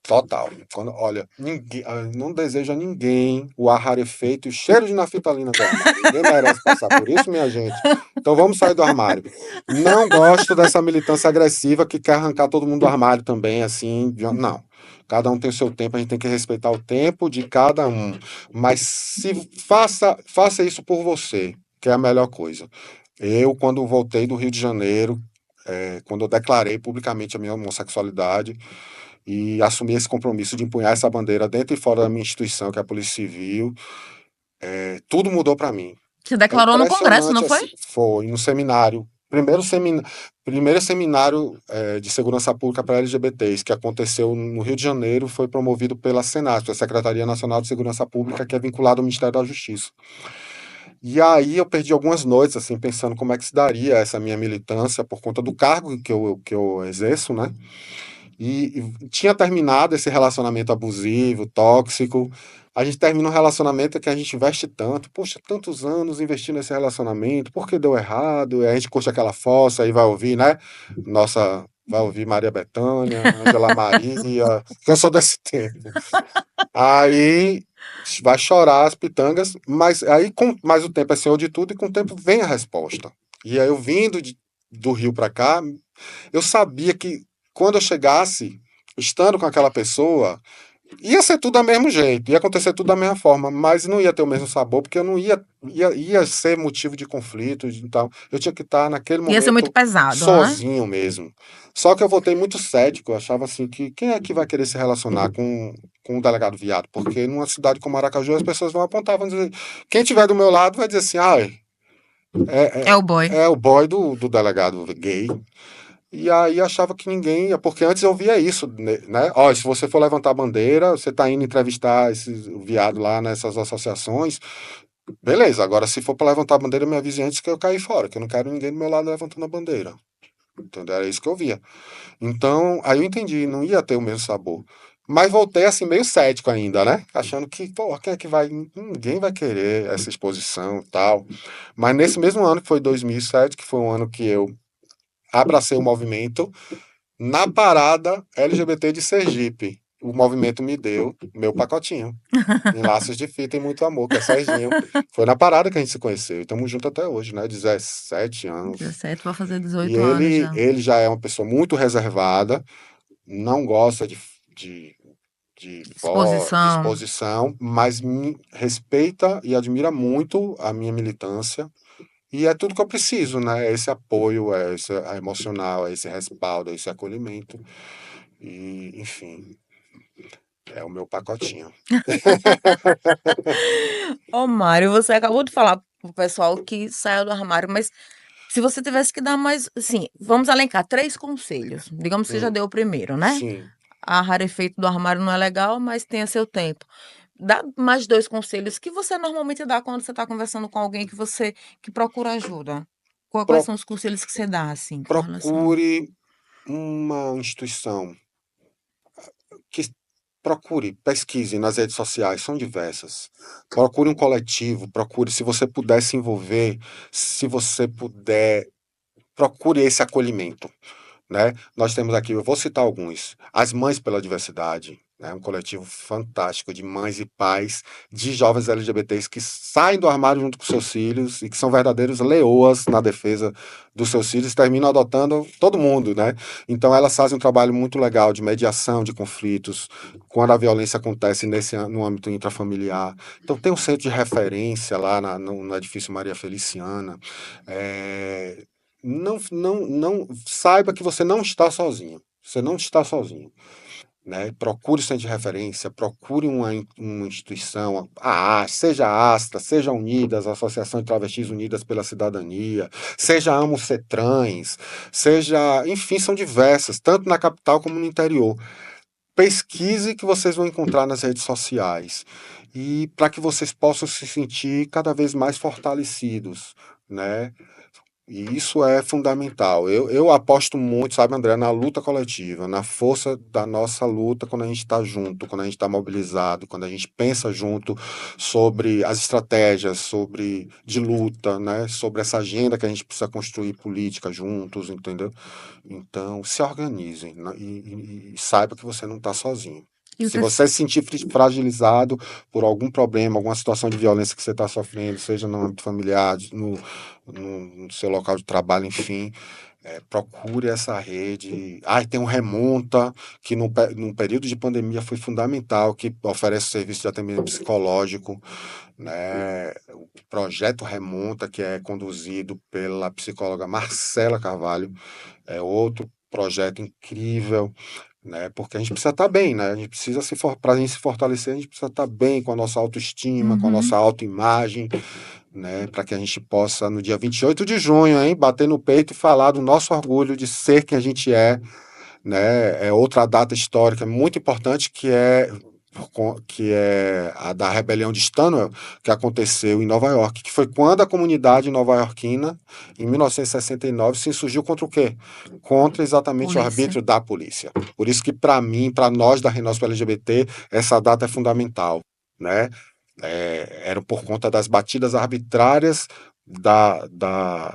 B: total. Olha, não desejo a ninguém o ar rarefeito e o cheiro de naftalina do armário. Ninguém merece passar por isso, minha gente. Então vamos sair do armário. Não gosto dessa militância agressiva que quer arrancar todo mundo do armário também, assim. Não. Cada um tem o seu tempo, a gente tem que respeitar o tempo de cada um. Mas faça isso por você, que é a melhor coisa. Eu, quando voltei do Rio de Janeiro, quando eu declarei publicamente a minha homossexualidade, e assumir esse compromisso de empunhar essa bandeira dentro e fora da minha instituição, que é a Polícia Civil, tudo mudou para mim.
A: Você
B: É
A: declarou no Congresso, não
B: impressionante
A: foi?
B: assim. Foi no seminário. Primeiro seminário de segurança pública para LGBTs, que aconteceu no Rio de Janeiro, foi promovido pela Senasp, a Secretaria Nacional de Segurança Pública, que é vinculada ao Ministério da Justiça. E aí eu perdi algumas noites, assim, pensando como é que se daria essa minha militância por conta do cargo que eu exerço, né? E tinha terminado esse relacionamento abusivo, tóxico. A gente termina um relacionamento que a gente investe tanto. Poxa, tantos anos investindo nesse relacionamento, por que deu errado? E a gente curte aquela fossa, aí vai ouvir, né? Nossa, vai ouvir Maria Bethânia, Angela Maria, que eu sou desse tempo. Aí vai chorar as pitangas, mas o tempo é senhor de tudo e com o tempo vem a resposta. E aí eu vindo do Rio para cá, eu sabia que quando eu chegasse, estando com aquela pessoa, ia ser tudo do mesmo jeito, ia acontecer tudo da mesma forma, mas não ia ter o mesmo sabor, porque eu não ia ser motivo de conflito, então eu tinha que estar naquele
A: Ia ser muito
B: momento
A: pesado, né?
B: sozinho mesmo. Só que eu voltei muito cético, eu achava assim que quem é que vai querer se relacionar com um delegado viado? Porque numa cidade como Aracaju as pessoas vão apontar, vão dizer, quem tiver do meu lado vai dizer assim,
A: É
B: é,
A: o boy.
B: é o boy do delegado gay. E aí achava que ninguém ia, porque antes eu via isso, né? Ó, se você for levantar a bandeira, você tá indo entrevistar esses viado lá nessas associações, beleza. Agora, se for para levantar a bandeira, me avise antes que eu cair fora, que eu não quero ninguém do meu lado levantando a bandeira. Entendeu? Era isso que eu via. Então, aí eu entendi, não ia ter o mesmo sabor. Mas voltei assim, meio cético ainda, né? Achando que, pô, quem é que vai. Ninguém vai querer essa exposição e tal. Mas nesse mesmo ano, que foi 2007, que foi um ano que eu abracei o movimento, na parada LGBT de Sergipe, o movimento me deu meu pacotinho. Em Laços de Fita e Muito Amor, que é Serginho. Foi na parada que a gente se conheceu. E estamos juntos até hoje, né? 17 anos.
A: 17, vou fazer
B: E
A: 18 anos
B: ele,
A: já.
B: ele já é uma pessoa muito reservada, não gosta de de
A: Disposição.
B: exposição, mas respeita e admira muito a minha militância. E é tudo que eu preciso, né? É esse apoio, é esse emocional, é esse respaldo, é esse acolhimento. E, enfim, é o meu pacotinho.
A: Ô, Mário, você acabou de falar pro pessoal que saiu do armário, mas se você tivesse que dar mais, assim, vamos elencar 3 conselhos. Digamos que você já
B: Hum,
A: deu o primeiro, né?
B: sim.
A: A rarefeito do armário não é legal, mas tenha seu tempo. Dá mais 2 conselhos que você normalmente dá quando você está conversando com alguém que procura ajuda. Quais
B: Pro-
A: são os conselhos que você dá, assim, com relação.
B: procure uma instituição que procure, pesquise nas redes sociais, são diversas. Procure um coletivo, procure, se você puder se envolver, se você puder, procure esse acolhimento. Né? Nós temos aqui, eu vou citar alguns, as Mães pela Diversidade, né? Um coletivo fantástico de mães e pais de jovens LGBTs que saem do armário junto com seus filhos e que são verdadeiros leoas na defesa dos seus filhos e terminam adotando todo mundo, né? Então elas fazem um trabalho muito legal de mediação de conflitos quando a violência acontece no âmbito intrafamiliar. Então tem um centro de referência lá no edifício Maria Feliciana. É, não saiba que você não está sozinho. Você não está sozinho, né? Procure centro de referência, procure uma instituição, seja a Astra, seja a Unidas, a Associação de Travestis Unidas pela Cidadania, seja a Amo Ser Trans, seja, enfim, são diversas, tanto na capital como no interior. Pesquise que vocês vão encontrar nas redes sociais e para que vocês possam se sentir cada vez mais fortalecidos, né? E isso é fundamental. Eu aposto muito, sabe, André, na luta coletiva, na força da nossa luta quando a gente está junto, quando a gente está mobilizado, quando a gente pensa junto sobre as estratégias, sobre de luta, né, sobre essa agenda que a gente precisa construir política juntos, entendeu? Então, se organizem, né, e saiba que você não está sozinho.
A: E o
B: Se
A: terceiro.
B: você se sentir fragilizado por algum problema, alguma situação de violência que você está sofrendo, seja no âmbito familiar, no seu local de trabalho, enfim, procure essa rede. Tem um Remonta, que no período de pandemia foi fundamental, que oferece serviço de atendimento psicológico, né? O projeto Remonta, que é conduzido pela psicóloga Marcela Carvalho, é outro projeto incrível, né? Porque a gente precisa estar bem, né? A gente precisa para a gente se fortalecer, a gente precisa estar bem com a nossa autoestima, com a nossa
A: Uhum.
B: autoimagem, né? Para que a gente possa, no dia 28 de junho, hein, bater no peito e falar do nosso orgulho de ser quem a gente é, né? É outra data histórica muito importante que é a da rebelião de Stonewall, que aconteceu em Nova York, que foi quando a comunidade nova-iorquina, em 1969, se insurgiu contra o quê? Contra exatamente o
A: Polícia.
B: arbítrio da polícia. Por isso que, para mim, para nós da Renove LGBT, essa data é fundamental, né? Era por conta das batidas arbitrárias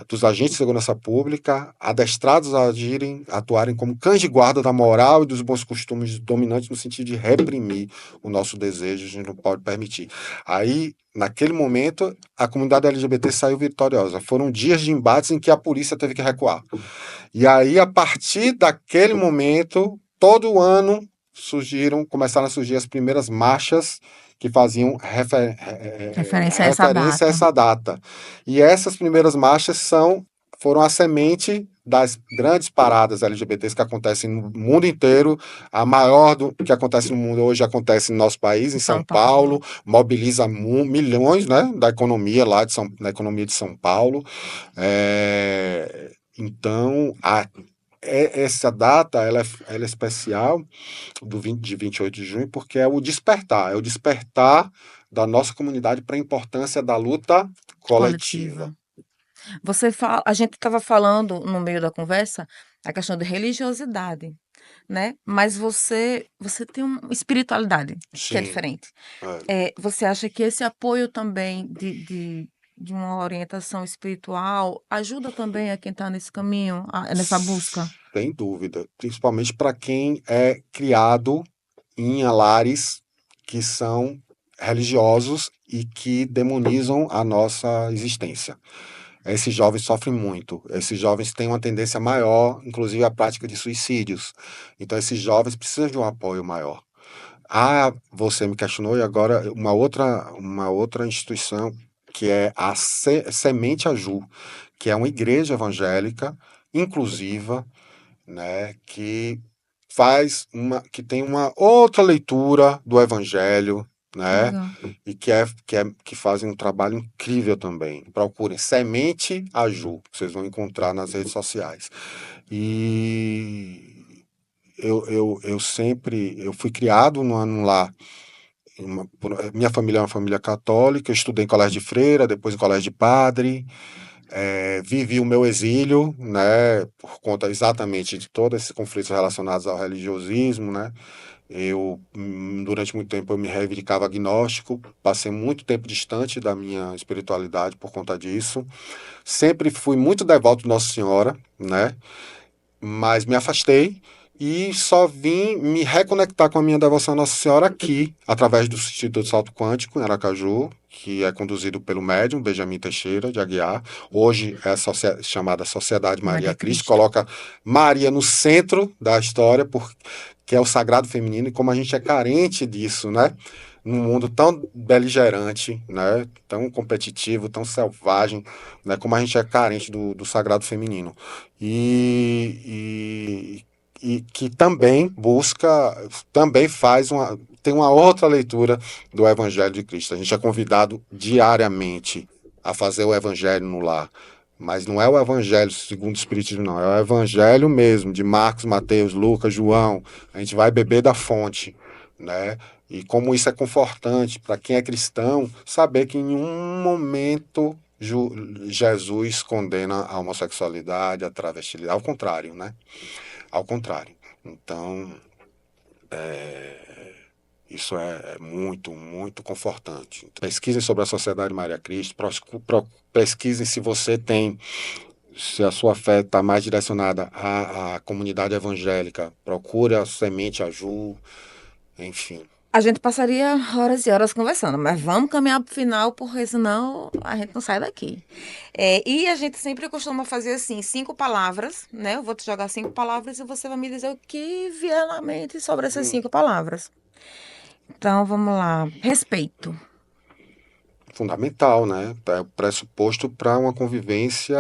B: dos agentes de segurança pública, adestrados a atuarem como cães de guarda da moral e dos bons costumes dominantes no sentido de reprimir o nosso desejo, a gente não pode permitir. Aí, naquele momento, a comunidade LGBT saiu vitoriosa. Foram dias de embates em que a polícia teve que recuar. E aí, a partir daquele momento, todo ano começaram a surgir as primeiras marchas que faziam
A: Referência a essa
B: referência a
A: data.
B: essa data. E essas primeiras marchas foram a semente das grandes paradas LGBTs que acontecem no mundo inteiro. A maior do que acontece no mundo hoje acontece no nosso país,
A: Em
B: em São
A: São Paulo.
B: Paulo, mobiliza milhões, né, da economia lá da economia de São Paulo. Então, essa data ela é especial de 28 de junho porque é o despertar da nossa comunidade para a importância da luta coletiva.
A: Coletiva. Você fala, a gente estava falando no meio da conversa a questão de religiosidade, né? Mas você tem uma espiritualidade que é
B: Sim,
A: diferente.
B: é,
A: Você acha que esse apoio também de uma orientação espiritual ajuda também a quem está nesse caminho, nessa busca?
B: sem dúvida, principalmente para quem é criado em lares que são religiosos e que demonizam a nossa existência. Esses jovens sofrem muito. Esses jovens têm uma tendência maior, inclusive à prática de suicídios. Então, esses jovens precisam de um apoio maior. Você me questionou, e agora uma outra instituição que é a Semente Aju, que é uma igreja evangélica inclusiva, né, que tem uma outra leitura do evangelho, né,
A: Legal.
B: e que fazem um trabalho incrível também. Procurem Semente Aju, vocês vão encontrar nas redes sociais. E eu fui criado num lar. Minha família é uma família católica, eu estudei em colégio de freira, depois em colégio de padre, vivi o meu exílio, né, por conta exatamente de todos esses conflitos relacionados ao religiosismo, né. Durante muito tempo, eu me reivindicava agnóstico, passei muito tempo distante da minha espiritualidade por conta disso. Sempre fui muito devoto de Nossa Senhora, né, mas me afastei e só vim me reconectar com a minha devoção à Nossa Senhora aqui, através do Instituto Salto Quântico, em Aracaju, que é conduzido pelo médium Benjamin Teixeira de Aguiar. Hoje é chamada Sociedade Maria
A: Maria
B: Cristo,
A: Cristo.
B: coloca Maria no centro da história, que é o sagrado feminino, e como a gente é carente disso, né? Num mundo tão beligerante, né? Tão competitivo, tão selvagem, né? Como a gente é carente do sagrado feminino. E que também também tem uma outra leitura do Evangelho de Cristo. A gente é convidado diariamente a fazer o Evangelho no lar. Mas não é o Evangelho segundo o Espiritismo, não. É o Evangelho mesmo, de Marcos, Mateus, Lucas, João. A gente vai beber da fonte, né? E como isso é confortante para quem é cristão, saber que em nenhum momento Jesus condena a homossexualidade, a travestilidade. Ao contrário, né? Ao contrário. Então, isso é muito, muito confortante. Pesquisem sobre a Sociedade Maria Cristo, pesquisem se a sua fé está mais direcionada à comunidade evangélica, procure a Semente Aju, enfim.
A: A gente passaria horas e horas conversando, mas vamos caminhar para o final, porque senão a gente não sai daqui. E a gente sempre costuma fazer assim, 5 palavras, né? Eu vou te jogar 5 palavras e você vai me dizer o que vier na mente sobre essas
B: Hum,
A: 5 palavras. Então, vamos lá. Respeito.
B: Fundamental, né? É o pressuposto para uma convivência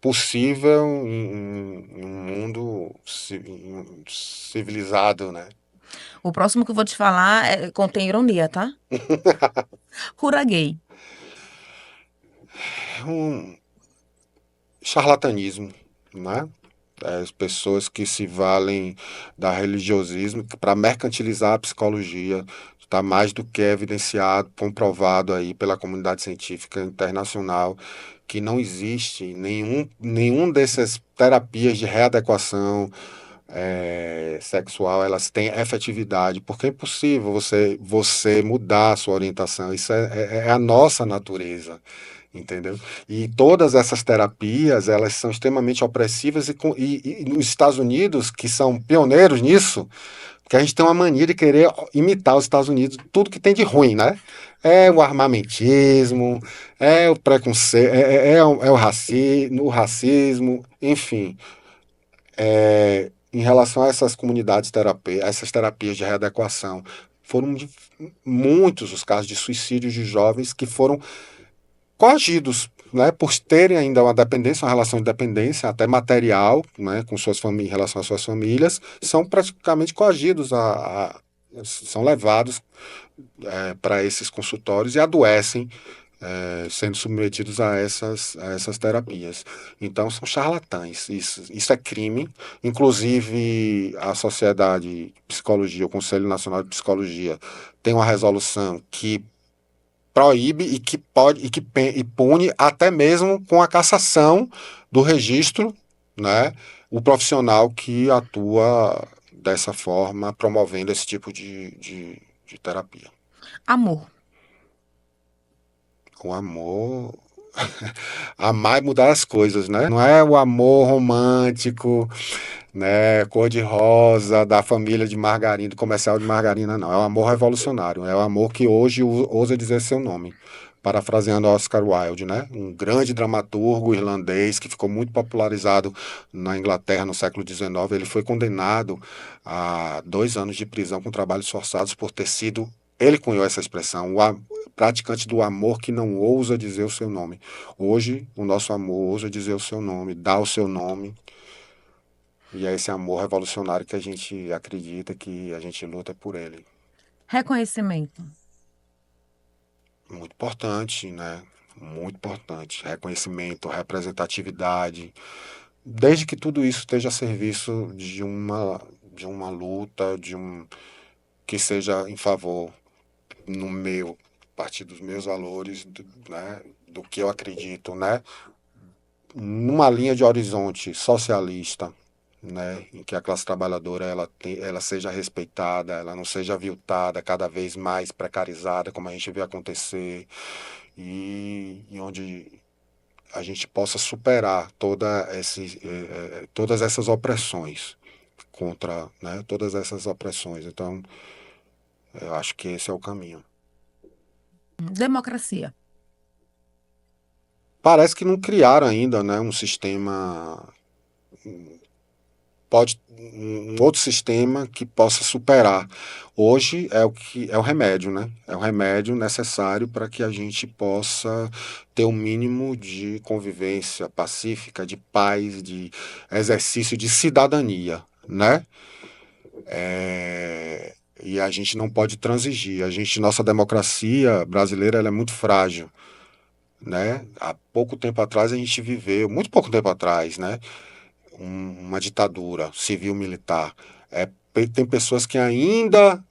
B: possível em um mundo civilizado, né?
A: O próximo que eu vou te falar contém ironia, tá? Cura gay.
B: Um charlatanismo, né? As pessoas que se valem da religiosismo para mercantilizar a psicologia está mais do que evidenciado, comprovado aí pela comunidade científica internacional que não existe nenhum dessas terapias de readequação sexual, elas têm efetividade, porque é impossível você mudar a sua orientação, isso é a nossa natureza, entendeu? E todas essas terapias, elas são extremamente opressivas e nos Estados Unidos, que são pioneiros nisso, porque a gente tem uma mania de querer imitar os Estados Unidos, tudo que tem de ruim, né? É o armamentismo, é o preconceito, o racismo, enfim. Em relação a essas comunidades essas terapias de readequação, foram muitos os casos de suicídio de jovens que foram coagidos, né, por terem ainda uma dependência, uma relação de dependência, até material, né, com suas famílias, em relação às suas famílias, são praticamente coagidos são levados para esses consultórios e adoecem sendo submetidos a essas terapias. Então, são charlatães. Isso é crime. Inclusive, a Sociedade de Psicologia, o Conselho Nacional de Psicologia, tem uma resolução que proíbe e que pode e pune até mesmo com a cassação do registro, né, o profissional que atua dessa forma, promovendo esse tipo de terapia.
A: Amor.
B: O amor. Amar e mudar as coisas, né? Não é o amor romântico, né? Cor-de-rosa, da família de margarina, do comercial de margarina, não. É o amor revolucionário. É o amor que hoje ousa dizer seu nome. parafraseando Oscar Wilde, né? Um grande dramaturgo irlandês que ficou muito popularizado na Inglaterra no século XIX. Ele foi condenado a 2 anos de prisão com trabalhos forçados por ter sido, ele cunhou essa expressão, praticante do amor que não ousa dizer o seu nome. Hoje, o nosso amor ousa dizer o seu nome, dá o seu nome, e é esse amor revolucionário que a gente acredita, que a gente luta por ele.
A: Reconhecimento.
B: Muito importante, né? Muito importante. Reconhecimento, representatividade, desde que tudo isso esteja a serviço de uma luta, que seja em favor, no meu, a partir dos meus valores, né? Do que eu acredito, né? Numa linha de horizonte socialista, né, em que a classe trabalhadora ela seja respeitada, ela não seja aviltada, cada vez mais precarizada, como a gente vê acontecer, e onde a gente possa superar todas essas opressões contra, né, todas essas opressões. Então, eu acho que esse é o caminho.
A: Democracia.
B: Parece que não criaram ainda, né, um sistema, um outro sistema que possa superar. Hoje é o remédio, né? É o remédio necessário para que a gente possa ter um mínimo de convivência pacífica, de paz, de exercício de cidadania, né? E a gente não pode transigir. Nossa democracia brasileira, ela é muito frágil, né? Há pouco tempo atrás a gente viveu, muito pouco tempo atrás, né? Uma ditadura civil-militar. Tem pessoas que ainda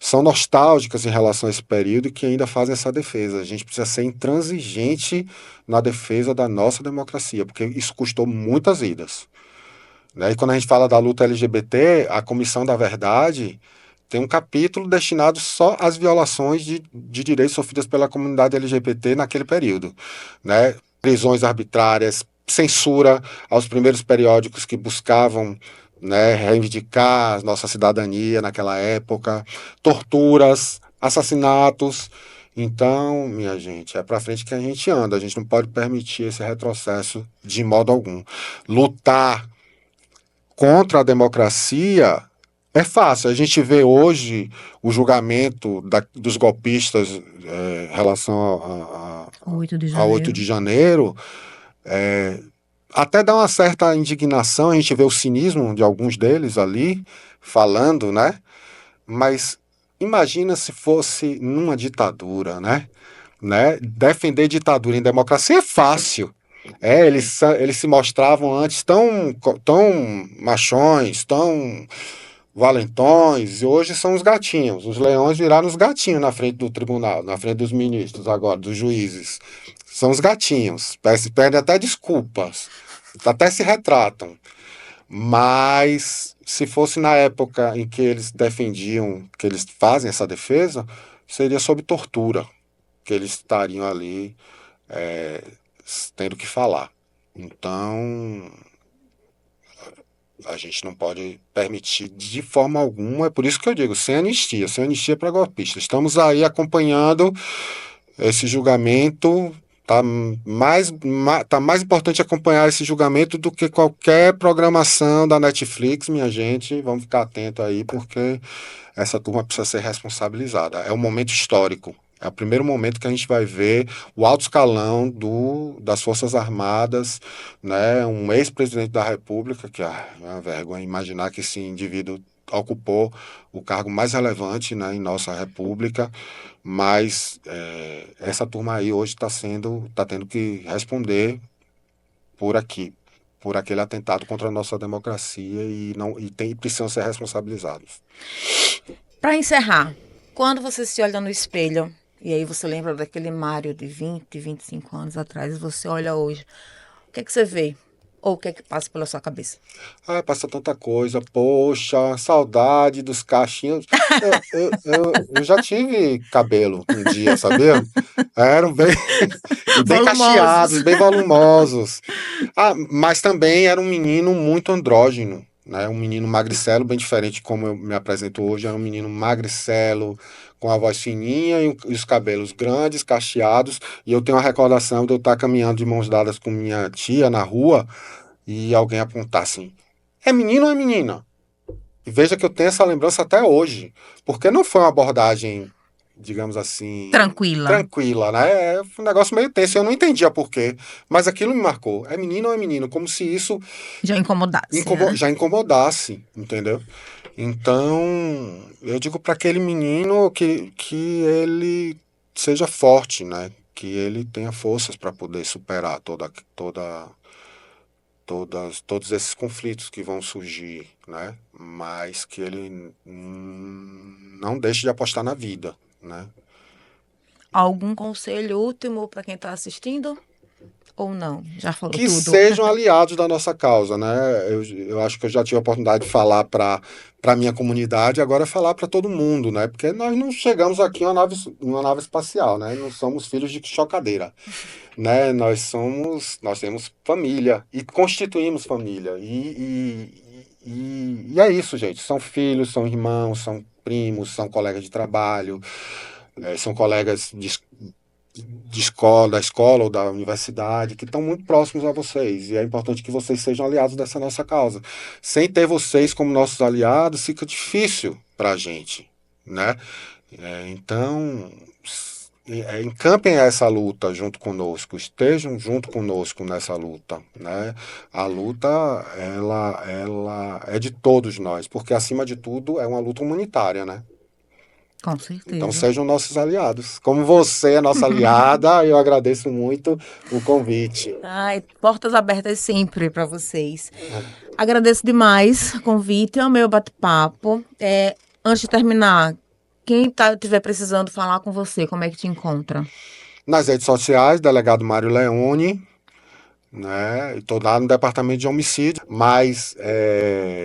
B: são nostálgicas em relação a esse período e que ainda fazem essa defesa. A gente precisa ser intransigente na defesa da nossa democracia, porque isso custou muitas vidas, né? E quando a gente fala da luta LGBT, a Comissão da Verdade tem um capítulo destinado só às violações de direitos sofridos pela comunidade LGBT naquele período, né? Prisões arbitrárias, censura aos primeiros periódicos que buscavam, né, reivindicar a nossa cidadania naquela época, torturas, assassinatos. Então, minha gente, é para frente que a gente anda. A gente não pode permitir esse retrocesso de modo algum. Lutar contra a democracia é fácil. A gente vê hoje o julgamento dos golpistas em relação
A: 8 de
B: a 8
A: janeiro.
B: de janeiro. Até dá uma certa indignação, a gente vê o cinismo de alguns deles ali falando, né? Mas imagina se fosse numa ditadura, né? Defender ditadura em democracia é fácil. Eles se mostravam antes tão machões, tão valentões, e hoje são os gatinhos. Os leões viraram os gatinhos na frente do tribunal, na frente dos ministros agora, dos juízes. São os gatinhos. Pedem até desculpas, até se retratam. Mas se fosse na época em que eles defendiam, que eles fazem essa defesa, seria sob tortura, que eles estariam ali tendo que falar. Então, a gente não pode permitir de forma alguma, é por isso que eu digo, sem anistia para golpistas. Estamos aí acompanhando esse julgamento. Tá mais importante acompanhar esse julgamento do que qualquer programação da Netflix, minha gente. Vamos ficar atento aí, porque essa turma precisa ser responsabilizada. É um momento histórico. É o primeiro momento que a gente vai ver o alto escalão das Forças Armadas, né? Um ex-presidente da República, que é uma vergonha imaginar que esse indivíduo ocupou o cargo mais relevante, né, em nossa República, mas essa turma aí hoje está tendo que responder por aquele atentado contra a nossa democracia e precisam ser responsabilizados.
A: Para encerrar, quando você se olha no espelho, e aí você lembra daquele Mário de 20, 25 anos atrás, e você olha hoje, o que é que você vê? Ou o que é que passa pela sua cabeça?
B: Passa tanta coisa, poxa, saudade dos cachinhos. Eu já tive cabelo um dia, sabia? Eram bem cacheados, bem volumosos. Mas também era um menino muito andrógeno, né? Um menino magricelo, bem diferente como eu me apresento hoje. Era um menino magricelo, com a voz fininha e os cabelos grandes, cacheados, e eu tenho uma recordação de eu estar caminhando de mãos dadas com minha tia na rua e alguém apontar assim, é menino ou é menina? E veja que eu tenho essa lembrança até hoje, porque não foi uma abordagem, digamos assim,
A: Tranquila.
B: tranquila, né? É um negócio meio tenso, eu não entendia por quê, mas aquilo me marcou. É menino ou é menino? Como se isso
A: Já incomodasse, né?
B: já incomodasse, entendeu? Então, eu digo para aquele menino que ele seja forte, né? Que ele tenha forças para poder superar todos esses conflitos que vão surgir, né? Mas que ele não deixe de apostar na vida, né?
A: Algum conselho último para quem está assistindo? Ou não? Já falou
B: Que
A: tudo.
B: sejam aliados da nossa causa, né? Eu acho que eu já tive a oportunidade de falar para a minha comunidade, agora é falar para todo mundo, né? Porque nós não chegamos aqui em uma nave espacial, né? Não somos filhos de chocadeira, né? Nós temos família e constituímos família. E é isso, gente. São filhos, são irmãos, são primos, são colegas de trabalho, são colegas de escola, da escola ou da universidade, que estão muito próximos a vocês. E é importante que vocês sejam aliados dessa nossa causa. Sem ter vocês como nossos aliados, fica difícil para a gente, né? Então, encampem essa luta junto conosco, estejam junto conosco nessa luta, né? A luta, ela é de todos nós, porque acima de tudo é uma luta humanitária, né?
A: Com
B: Então
A: certeza.
B: sejam nossos aliados. Como você é nossa aliada, eu agradeço muito o convite.
A: Ai, portas abertas sempre para vocês. Agradeço demais o convite, é o meu bate-papo. Antes de terminar, quem estiver precisando falar com você, como é que te encontra?
B: Nas redes sociais, delegado Mário Leone, né? Estou lá no departamento de homicídio, mas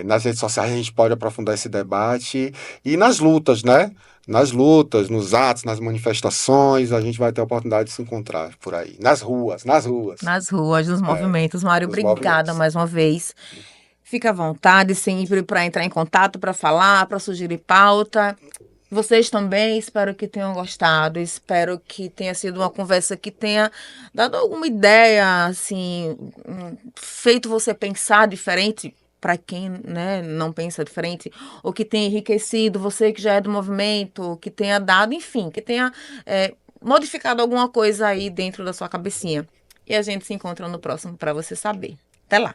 B: nas redes sociais a gente pode aprofundar esse debate e nas lutas, né? Nas lutas, nos atos, nas manifestações, a gente vai ter a oportunidade de se encontrar por aí. Nas ruas,
A: Nas ruas, nos movimentos. Mário,
B: nos
A: obrigada
B: movimentos.
A: mais uma vez. Fica à vontade sempre para entrar em contato, para falar, para sugerir pauta. Vocês também, espero que tenham gostado, espero que tenha sido uma conversa que tenha dado alguma ideia, assim, feito você pensar diferente, para quem, né, não pensa diferente, ou que tenha enriquecido você que já é do movimento, que tenha dado, enfim, que tenha modificado alguma coisa aí dentro da sua cabecinha. E a gente se encontra no próximo para você saber. Até lá!